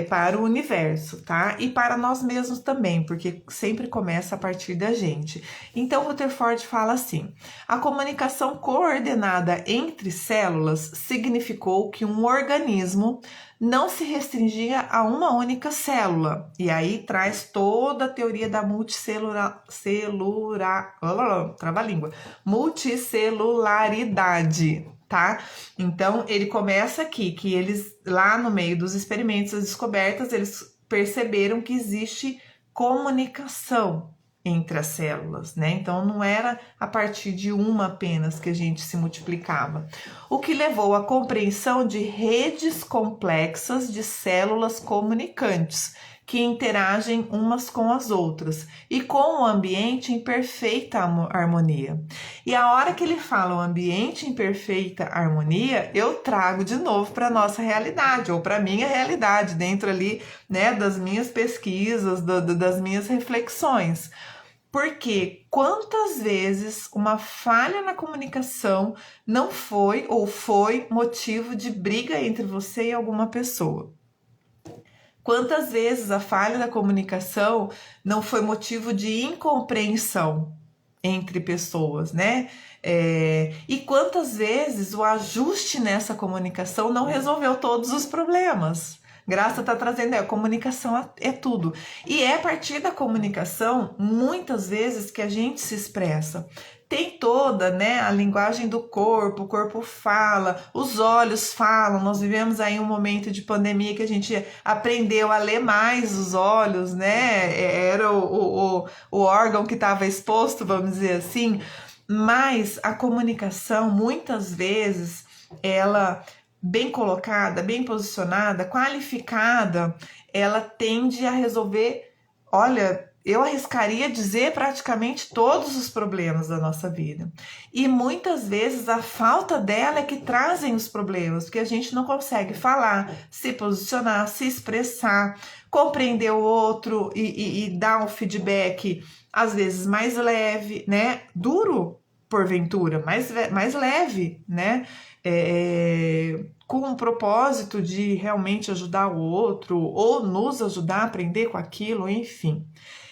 para o universo, tá? E para nós mesmos também, porque sempre começa a partir da gente. Então, Rutherford fala assim: a comunicação coordenada entre células significou que um organismo não se restringia a uma única célula. E aí traz toda a teoria da multicelularidade, tá? Então ele começa aqui que eles lá no meio dos experimentos, das descobertas, eles perceberam que existe comunicação entre as células, né? Então não era a partir de uma apenas que a gente se multiplicava. O que levou à compreensão de redes complexas de células comunicantes que interagem umas com as outras e com o ambiente em perfeita harmonia. E a hora que ele fala o ambiente em perfeita harmonia, eu trago de novo para a nossa realidade, ou para a minha realidade, dentro ali, né, das minhas pesquisas, das minhas reflexões. Porque quantas vezes uma falha na comunicação não foi ou foi motivo de briga entre você e alguma pessoa? Quantas vezes a falha da comunicação não foi motivo de incompreensão entre pessoas, né? E quantas vezes o ajuste nessa comunicação não resolveu todos os problemas? Graça está trazendo, a comunicação é tudo. E é a partir da comunicação, muitas vezes, que a gente se expressa. Tem toda, né, a linguagem do corpo, o corpo fala, os olhos falam. Nós vivemos aí um momento de pandemia que a gente aprendeu a ler mais os olhos, né? Era o órgão que estava exposto, vamos dizer assim. Mas a comunicação, muitas vezes, ela bem colocada, bem posicionada, qualificada, ela tende a resolver, olha, eu arriscaria dizer praticamente todos os problemas da nossa vida. E muitas vezes a falta dela é que trazem os problemas, porque a gente não consegue falar, se posicionar, se expressar, compreender o outro e dar um feedback, às vezes mais leve, né? Duro, porventura, mais leve, né? Com o propósito de realmente ajudar o outro ou nos ajudar a aprender com aquilo, enfim.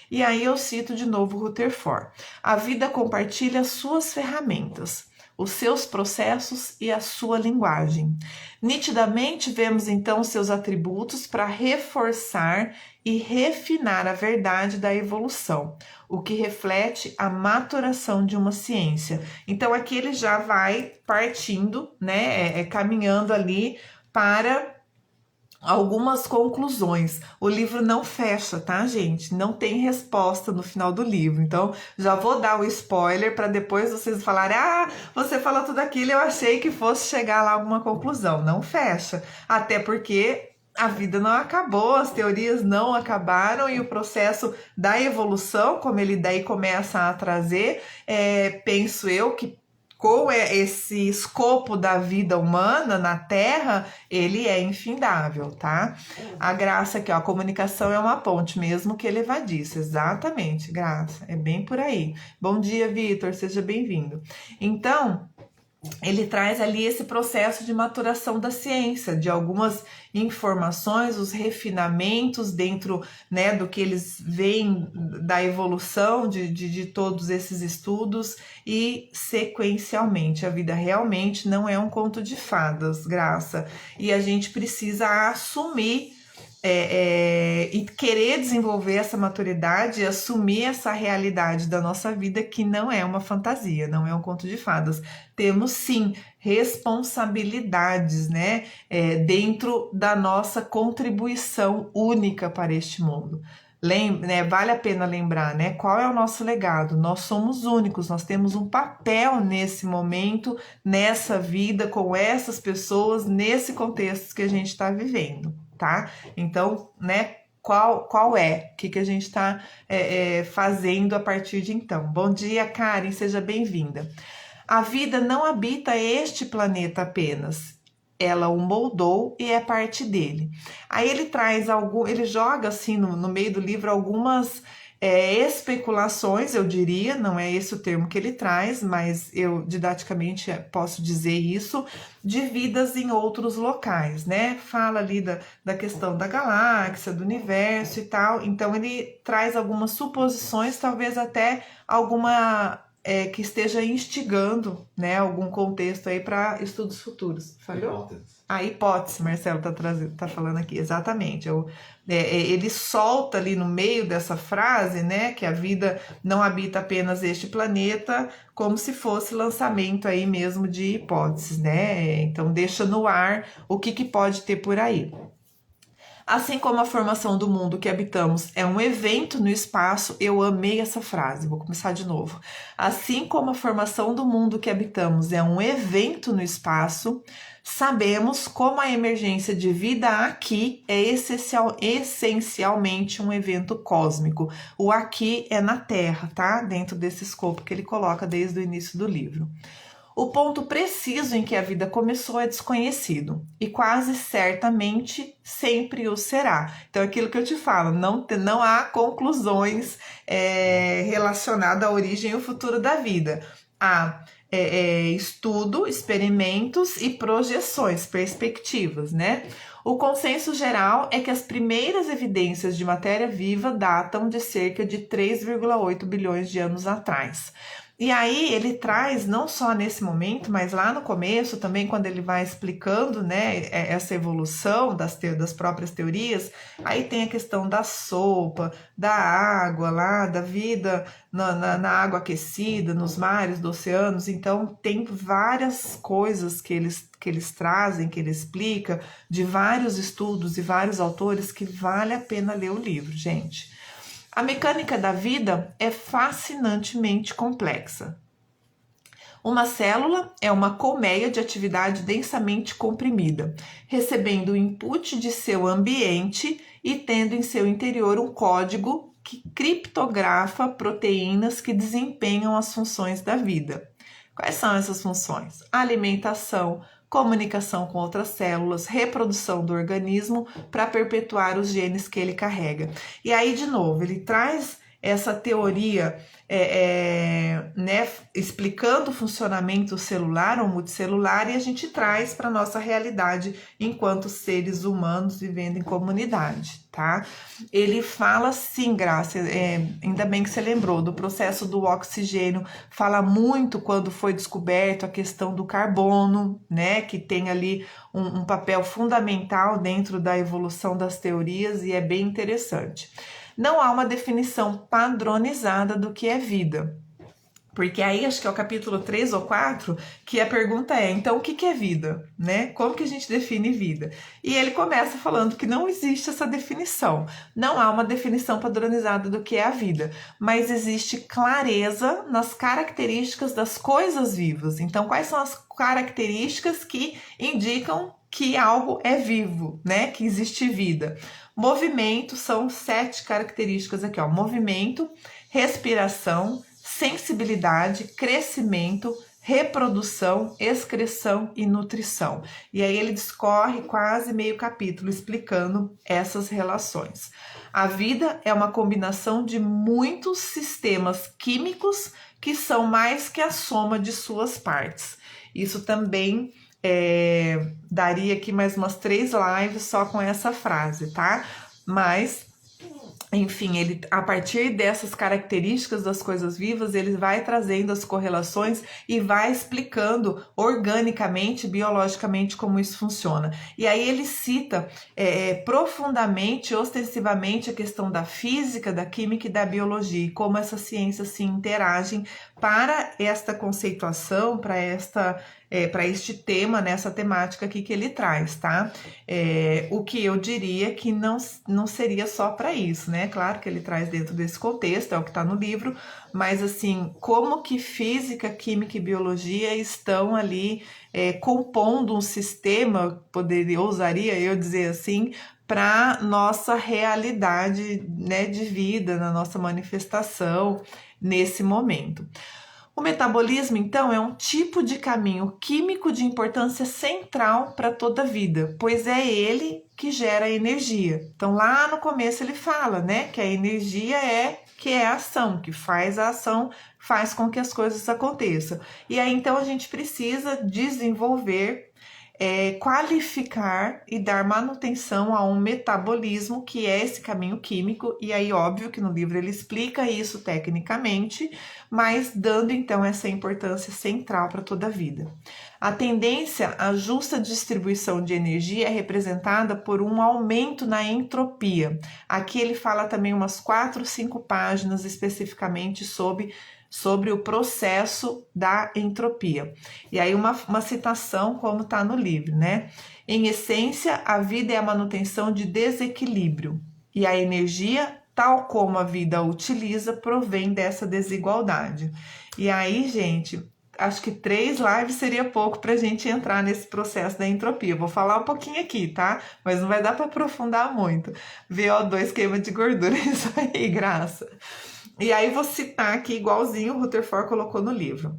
E aí eu cito de novo Rutherford. A vida compartilha suas ferramentas, os seus processos e a sua linguagem. Nitidamente vemos então seus atributos para reforçar e refinar a verdade da evolução, o que reflete a maturação de uma ciência. Então aqui ele já vai partindo, né, caminhando ali para algumas conclusões. O livro não fecha, tá, gente? Não tem resposta no final do livro. Então, já vou dar o spoiler para depois vocês falarem: ah, você falou tudo aquilo, eu achei que fosse chegar lá a alguma conclusão. Não fecha. Até porque a vida não acabou, as teorias não acabaram e o processo da evolução, como ele daí começa a trazer, penso eu que com esse escopo da vida humana na Terra, ele é infindável, tá? A Graça aqui, ó, a comunicação é uma ponte, mesmo que elevadiça. Exatamente, Graça, é bem por aí. Bom dia, Vitor, seja bem-vindo. Então, ele traz ali esse processo de maturação da ciência, de algumas informações, os refinamentos dentro, né, do que eles veem da evolução de todos esses estudos e sequencialmente. A vida realmente não é um conto de fadas, Graça, e a gente precisa assumir e querer desenvolver essa maturidade e assumir essa realidade da nossa vida que não é uma fantasia, não é um conto de fadas. Temos sim responsabilidades, né, dentro da nossa contribuição única para este mundo. Né, vale a pena lembrar, né, qual é o nosso legado. Nós somos únicos, nós temos um papel nesse momento, nessa vida, com essas pessoas, nesse contexto que a gente está vivendo, tá? Então, né, qual é? O que a gente está fazendo a partir de então? Bom dia, Karen, seja bem-vinda. A vida não habita este planeta apenas. Ela o moldou e é parte dele. Aí ele traz ele joga assim no meio do livro algumas especulações, eu diria, não é esse o termo que ele traz, mas eu didaticamente posso dizer isso, de vidas em outros locais, né? Fala ali da questão da galáxia, do universo e tal, então ele traz algumas suposições, talvez até alguma que esteja instigando, né, algum contexto aí para estudos futuros. Falhou? A hipótese, Marcelo tá falando aqui, exatamente. Ele solta ali no meio dessa frase, né, que a vida não habita apenas este planeta, como se fosse lançamento aí mesmo de hipóteses, né? Então deixa no ar o que pode ter por aí. Assim como a formação do mundo que habitamos é um evento no espaço, eu amei essa frase, vou começar de novo. Assim como a formação do mundo que habitamos é um evento no espaço, sabemos como a emergência de vida aqui é essencialmente um evento cósmico. O aqui é na Terra, tá? Dentro desse escopo que ele coloca desde o início do livro. O ponto preciso em que a vida começou é desconhecido e quase certamente sempre o será. Então, aquilo que eu te falo, não há conclusões relacionadas à origem e ao futuro da vida. Há estudo, experimentos e projeções, perspectivas, né? O consenso geral é que as primeiras evidências de matéria viva datam de cerca de 3,8 bilhões de anos atrás. E aí ele traz, não só nesse momento, mas lá no começo também, quando ele vai explicando, né, essa evolução das próprias teorias, aí tem a questão da sopa, da água lá, da vida na água aquecida, nos mares, dos oceanos. Então tem várias coisas que eles trazem, que ele explica, de vários estudos e vários autores, que vale a pena ler o livro, gente. A mecânica da vida é fascinantemente complexa. Uma célula é uma colmeia de atividade densamente comprimida, recebendo o input de seu ambiente e tendo em seu interior um código que criptografa proteínas que desempenham as funções da vida. Quais são essas funções? Alimentação, comunicação com outras células, reprodução do organismo para perpetuar os genes que ele carrega. E aí, de novo, ele traz essa teoria né, explicando o funcionamento celular ou multicelular, e a gente traz para a nossa realidade enquanto seres humanos vivendo em comunidade, tá? Ele fala sim, Graça, ainda bem que você lembrou do processo do oxigênio, fala muito quando foi descoberto a questão do carbono, né, que tem ali um papel fundamental dentro da evolução das teorias, e é bem interessante. Não há uma definição padronizada do que é vida. Porque aí, acho que é o capítulo 3 ou 4, que a pergunta é, então, o que é vida? Né? Como que a gente define vida? E ele começa falando que não existe essa definição. Não há uma definição padronizada do que é a vida. Mas existe clareza nas características das coisas vivas. Então, quais são as características que indicam que algo é vivo, né? Que existe vida? Movimento, são 7 características aqui, ó. Movimento, respiração, sensibilidade, crescimento, reprodução, excreção e nutrição. E aí ele discorre quase meio capítulo explicando essas relações. A vida é uma combinação de muitos sistemas químicos que são mais que a soma de suas partes. Isso também daria aqui mais umas 3 lives só com essa frase, tá? Mas enfim, ele, a partir dessas características das coisas vivas, ele vai trazendo as correlações e vai explicando organicamente, biologicamente, como isso funciona. E aí ele cita profundamente, ostensivamente, a questão da física, da química e da biologia, e como essas ciências se interagem para esta conceituação, para este tema, nessa temática aqui que ele traz, tá? O que eu diria que não seria só para isso, né? Claro que ele traz dentro desse contexto, é o que está no livro, mas assim, como que física, química e biologia estão ali compondo um sistema, ousaria eu dizer assim, para nossa realidade, né, de vida, na nossa manifestação nesse momento. O metabolismo, então, é um tipo de caminho químico de importância central para toda a vida, pois é ele que gera energia. Então, lá no começo ele fala, né, que a energia é a ação, que faz a ação, faz com que as coisas aconteçam. E aí, então, a gente precisa desenvolver, qualificar e dar manutenção a um metabolismo, que é esse caminho químico, e aí óbvio que no livro ele explica isso tecnicamente, mas dando então essa importância central para toda a vida. A tendência à justa distribuição de energia é representada por um aumento na entropia. Aqui ele fala também umas 4 ou 5 páginas especificamente sobre o processo da entropia. E aí uma citação como está no livro, né? Em essência, a vida é a manutenção de desequilíbrio e a energia, tal como a vida a utiliza, provém dessa desigualdade. E aí, gente, acho que 3 lives seria pouco para a gente entrar nesse processo da entropia. Eu vou falar um pouquinho aqui, tá? Mas não vai dar para aprofundar muito. VO2, queima de gordura, isso aí, graça. E aí vou citar aqui igualzinho o Rutherford colocou no livro.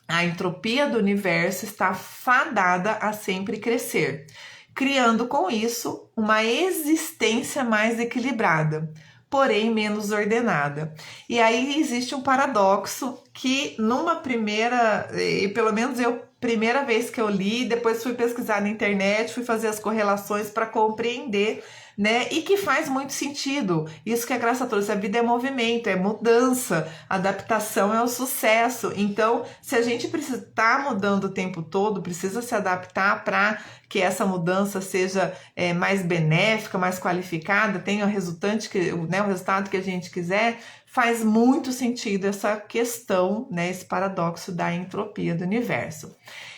A entropia do universo está fadada a sempre crescer, criando com isso uma existência mais equilibrada, porém menos ordenada. E aí existe um paradoxo que numa primeira, e pelo menos primeira vez que eu li, depois fui pesquisar na internet, fui fazer as correlações para compreender, né? E que faz muito sentido. Isso que a Graça trouxe, a vida é movimento, é mudança, adaptação é o sucesso. Então, se a gente precisa estar mudando o tempo todo, precisa se adaptar para que essa mudança seja mais benéfica, mais qualificada, tenha o resultado que a gente quiser, faz muito sentido essa questão, né, esse paradoxo da entropia do universo.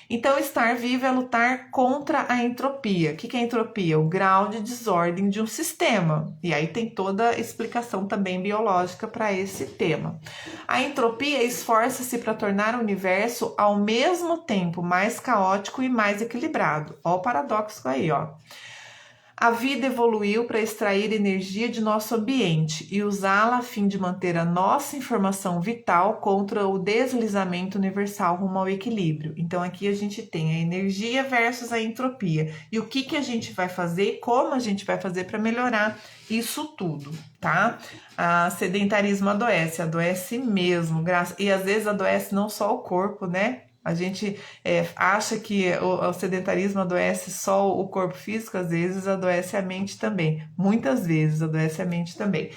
Então, estar vivo é lutar contra a entropia. O que é entropia? O grau de desordem de um sistema. E aí tem toda a explicação também biológica para esse tema. A entropia esforça-se para tornar o universo ao mesmo tempo mais caótico e mais equilibrado. Olha o paradoxo aí, ó. A vida evoluiu para extrair energia de nosso ambiente e usá-la a fim de manter a nossa informação vital contra o deslizamento universal rumo ao equilíbrio. Então aqui a gente tem a energia versus a entropia. E o que a gente vai fazer, como a gente vai fazer para melhorar isso tudo, tá? A sedentarismo adoece mesmo, e às vezes adoece não só o corpo, né? A gente acha que o sedentarismo adoece só o corpo físico, às vezes adoece a mente também. Muitas vezes adoece a mente também.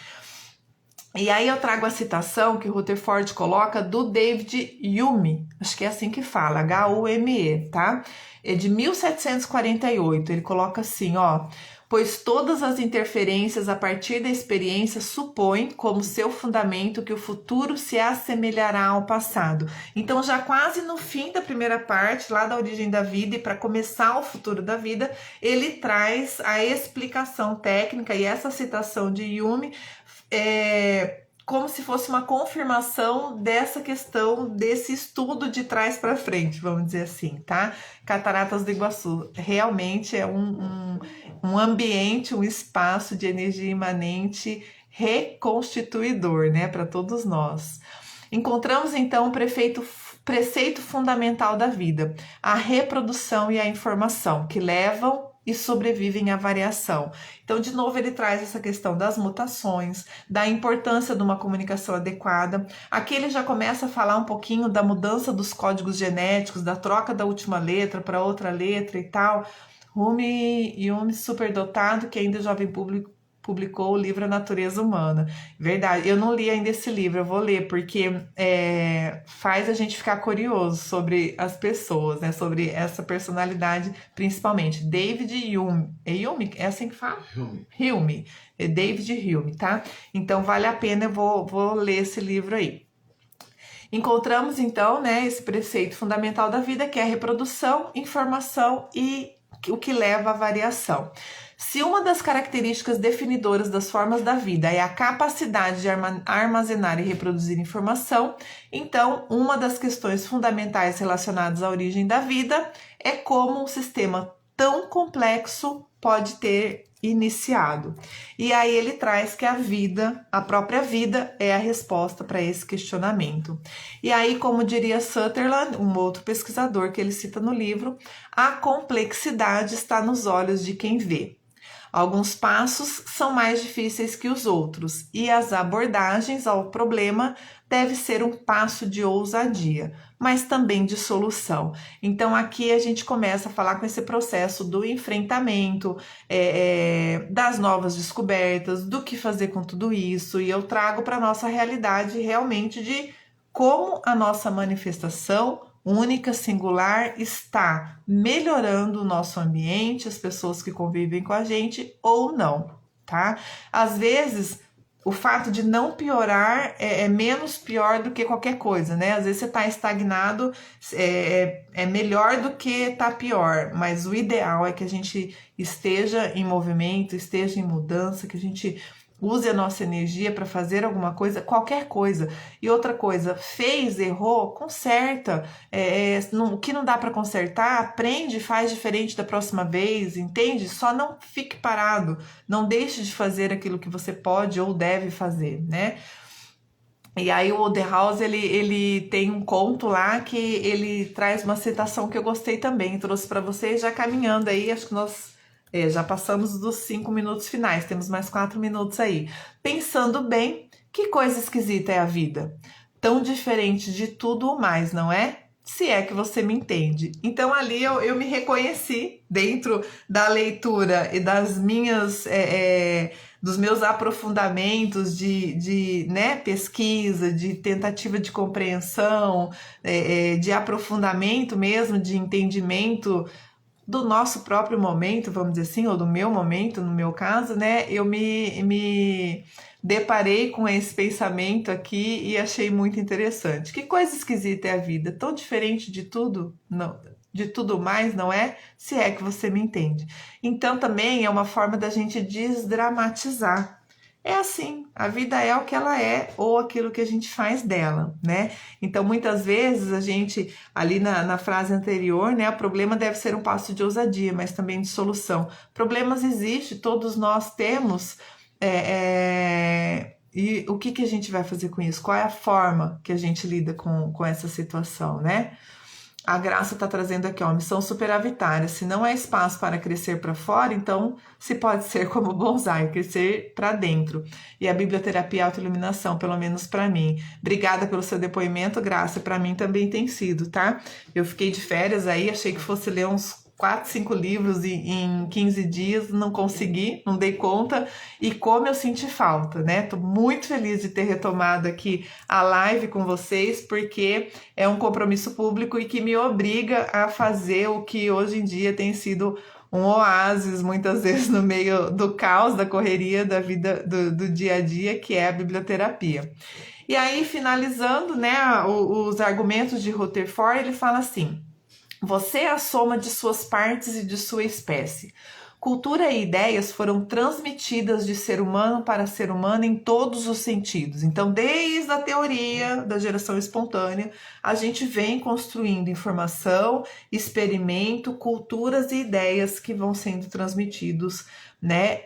E aí eu trago a citação que o Rutherford coloca do David Hume, acho que é assim que fala, H-U-M-E, tá? É de 1748, ele coloca assim, ó... Pois todas as interferências a partir da experiência supõem como seu fundamento que o futuro se assemelhará ao passado. Então, já quase no fim da primeira parte, lá da origem da vida e para começar o futuro da vida, ele traz a explicação técnica e essa citação de Hume como se fosse uma confirmação dessa questão, desse estudo de trás para frente, vamos dizer assim, tá? Cataratas do Iguaçu realmente é um ambiente, um espaço de energia imanente reconstituidor, né, para todos nós. Encontramos então o Preceito fundamental da vida: a reprodução e a informação, que levam e sobrevivem à variação. Então, de novo, ele traz essa questão das mutações, da importância de uma comunicação adequada. Aqui ele já começa a falar um pouquinho da mudança dos códigos genéticos, da troca da última letra para outra letra e tal. Rumi Yumi, superdotado, que ainda jovem público, publicou o livro A Natureza Humana. Verdade, eu não li ainda esse livro, eu vou ler, porque faz a gente ficar curioso sobre as pessoas, né? Sobre essa personalidade, principalmente. David Hume. É Hume? É assim que fala? Hume. É David Hume, tá? Então vale a pena, eu vou ler esse livro aí. Encontramos então, né, esse preceito fundamental da vida, que é a reprodução, informação e o que leva à variação. Se uma das características definidoras das formas da vida é a capacidade de armazenar e reproduzir informação, então uma das questões fundamentais relacionadas à origem da vida é como um sistema tão complexo pode ter iniciado. E aí ele traz que a vida, a própria vida, é a resposta para esse questionamento. E aí, como diria Sutherland, um outro pesquisador que ele cita no livro, a complexidade está nos olhos de quem vê. Alguns passos são mais difíceis que os outros e as abordagens ao problema deve ser um passo de ousadia, mas também de solução. Então aqui a gente começa a falar com esse processo do enfrentamento, das novas descobertas, do que fazer com tudo isso, e eu trago para a nossa realidade realmente de como a nossa manifestação única, singular, está melhorando o nosso ambiente, as pessoas que convivem com a gente ou não, tá? Às vezes, o fato de não piorar é menos pior do que qualquer coisa, né? Às vezes você está estagnado, é melhor do que tá pior, mas o ideal é que a gente esteja em movimento, esteja em mudança, que a gente use a nossa energia para fazer alguma coisa, qualquer coisa. E outra coisa, fez, errou, conserta. O que não dá para consertar, aprende e faz diferente da próxima vez, entende? Só não fique parado, não deixe de fazer aquilo que você pode ou deve fazer, né? E aí o The House, ele tem um conto lá que ele traz uma citação que eu gostei também, trouxe para vocês, já caminhando aí, acho que nós já passamos dos 5 minutos finais, temos mais 4 minutos aí. Pensando bem, que coisa esquisita é a vida. Tão diferente de tudo o mais, não é? Se é que você me entende. Então ali eu me reconheci dentro da leitura e das minhas... dos meus aprofundamentos de pesquisa, de tentativa de compreensão, de aprofundamento mesmo, de entendimento do nosso próprio momento, vamos dizer assim, ou do meu momento, no meu caso, né? Eu me deparei com esse pensamento aqui e achei muito interessante. Que coisa esquisita é a vida, tão diferente de tudo, não, de tudo mais, não é? Se é que você me entende. Então também é uma forma da gente desdramatizar. É assim, a vida é o que ela é ou aquilo que a gente faz dela, né? Então, muitas vezes a gente, ali na frase anterior, né? O problema deve ser um passo de ousadia, mas também de solução. Problemas existem, todos nós temos, e o que a gente vai fazer com isso? Qual é a forma que a gente lida com essa situação, né? A Graça está trazendo aqui, ó, missão superavitária. Se não há espaço para crescer para fora, então se pode ser como bonsai, crescer para dentro. E a biblioterapia autoiluminação, pelo menos para mim. Obrigada pelo seu depoimento, Graça. Para mim também tem sido, tá? Eu fiquei de férias aí, achei que fosse ler uns 4, 5 livros em 15 dias, não consegui, não dei conta, e como eu senti falta, né? Tô muito feliz de ter retomado aqui a live com vocês, porque é um compromisso público e que me obriga a fazer o que hoje em dia tem sido um oásis, muitas vezes no meio do caos, da correria da vida, do dia a dia, que é a biblioterapia. E aí, finalizando, né, os argumentos de Rutherford, ele fala assim: você é a soma de suas partes e de sua espécie. Cultura e ideias foram transmitidas de ser humano para ser humano em todos os sentidos. Então, desde a teoria da geração espontânea, a gente vem construindo informação, experimento, culturas e ideias que vão sendo transmitidos, né,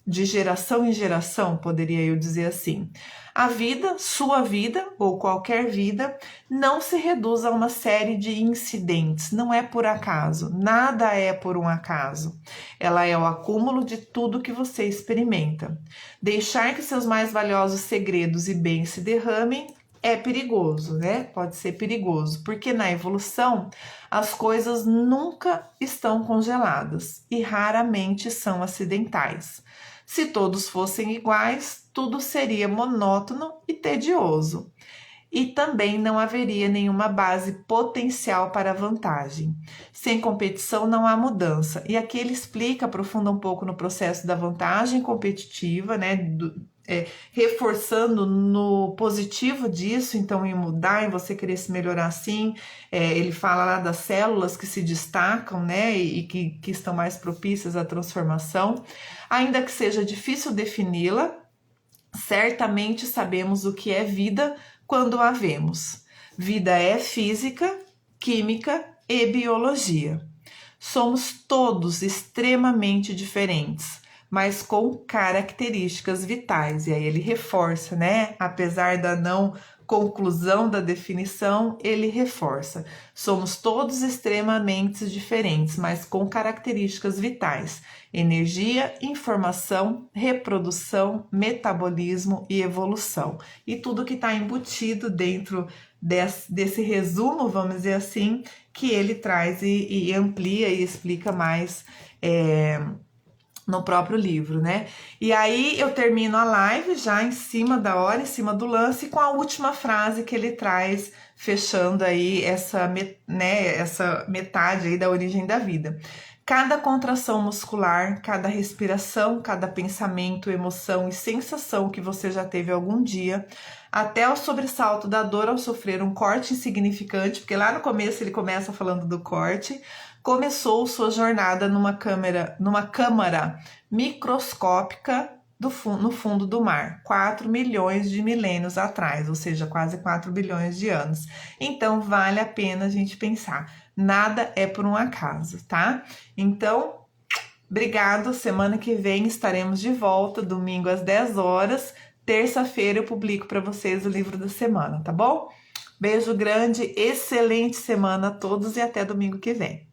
de geração em geração, poderia eu dizer assim. A vida, sua vida ou qualquer vida, não se reduz a uma série de incidentes, não é por acaso, nada é por um acaso. Ela é o acúmulo de tudo que você experimenta. Deixar que seus mais valiosos segredos e bens se derramem é perigoso, né? Pode ser perigoso, porque na evolução as coisas nunca estão congeladas e raramente são acidentais. Se todos fossem iguais, tudo seria monótono e tedioso. E também não haveria nenhuma base potencial para vantagem. Sem competição não há mudança. E aqui ele explica, aprofunda um pouco no processo da vantagem competitiva, né? Reforçando no positivo disso, então em mudar, em você querer se melhorar assim. Ele fala lá das células que se destacam, né? E que estão mais propícias à transformação. Ainda que seja difícil defini-la, certamente sabemos o que é vida quando a vemos. Vida é física, química e biologia. Somos todos extremamente diferentes, mas com características vitais. E aí ele reforça, né? Apesar da não conclusão da definição, ele reforça. Somos todos extremamente diferentes, mas com características vitais: energia, informação, reprodução, metabolismo e evolução. E tudo que está embutido dentro desse resumo, vamos dizer assim, que ele traz e amplia e explica mais no próprio livro, né? E aí eu termino a live já em cima da hora, em cima do lance, com a última frase que ele traz, fechando aí essa metade aí da origem da vida. Cada contração muscular, cada respiração, cada pensamento, emoção e sensação que você já teve algum dia, até o sobressalto da dor ao sofrer um corte insignificante, porque lá no começo ele começa falando do corte, começou sua jornada numa câmara microscópica no fundo do mar, 4 milhões de milênios atrás, ou seja, quase 4 bilhões de anos. Então, vale a pena a gente pensar. Nada é por um acaso, tá? Então, obrigado. Semana que vem estaremos de volta, domingo às 10 horas. Terça-feira eu publico para vocês o livro da semana, tá bom? Beijo grande, excelente semana a todos e até domingo que vem.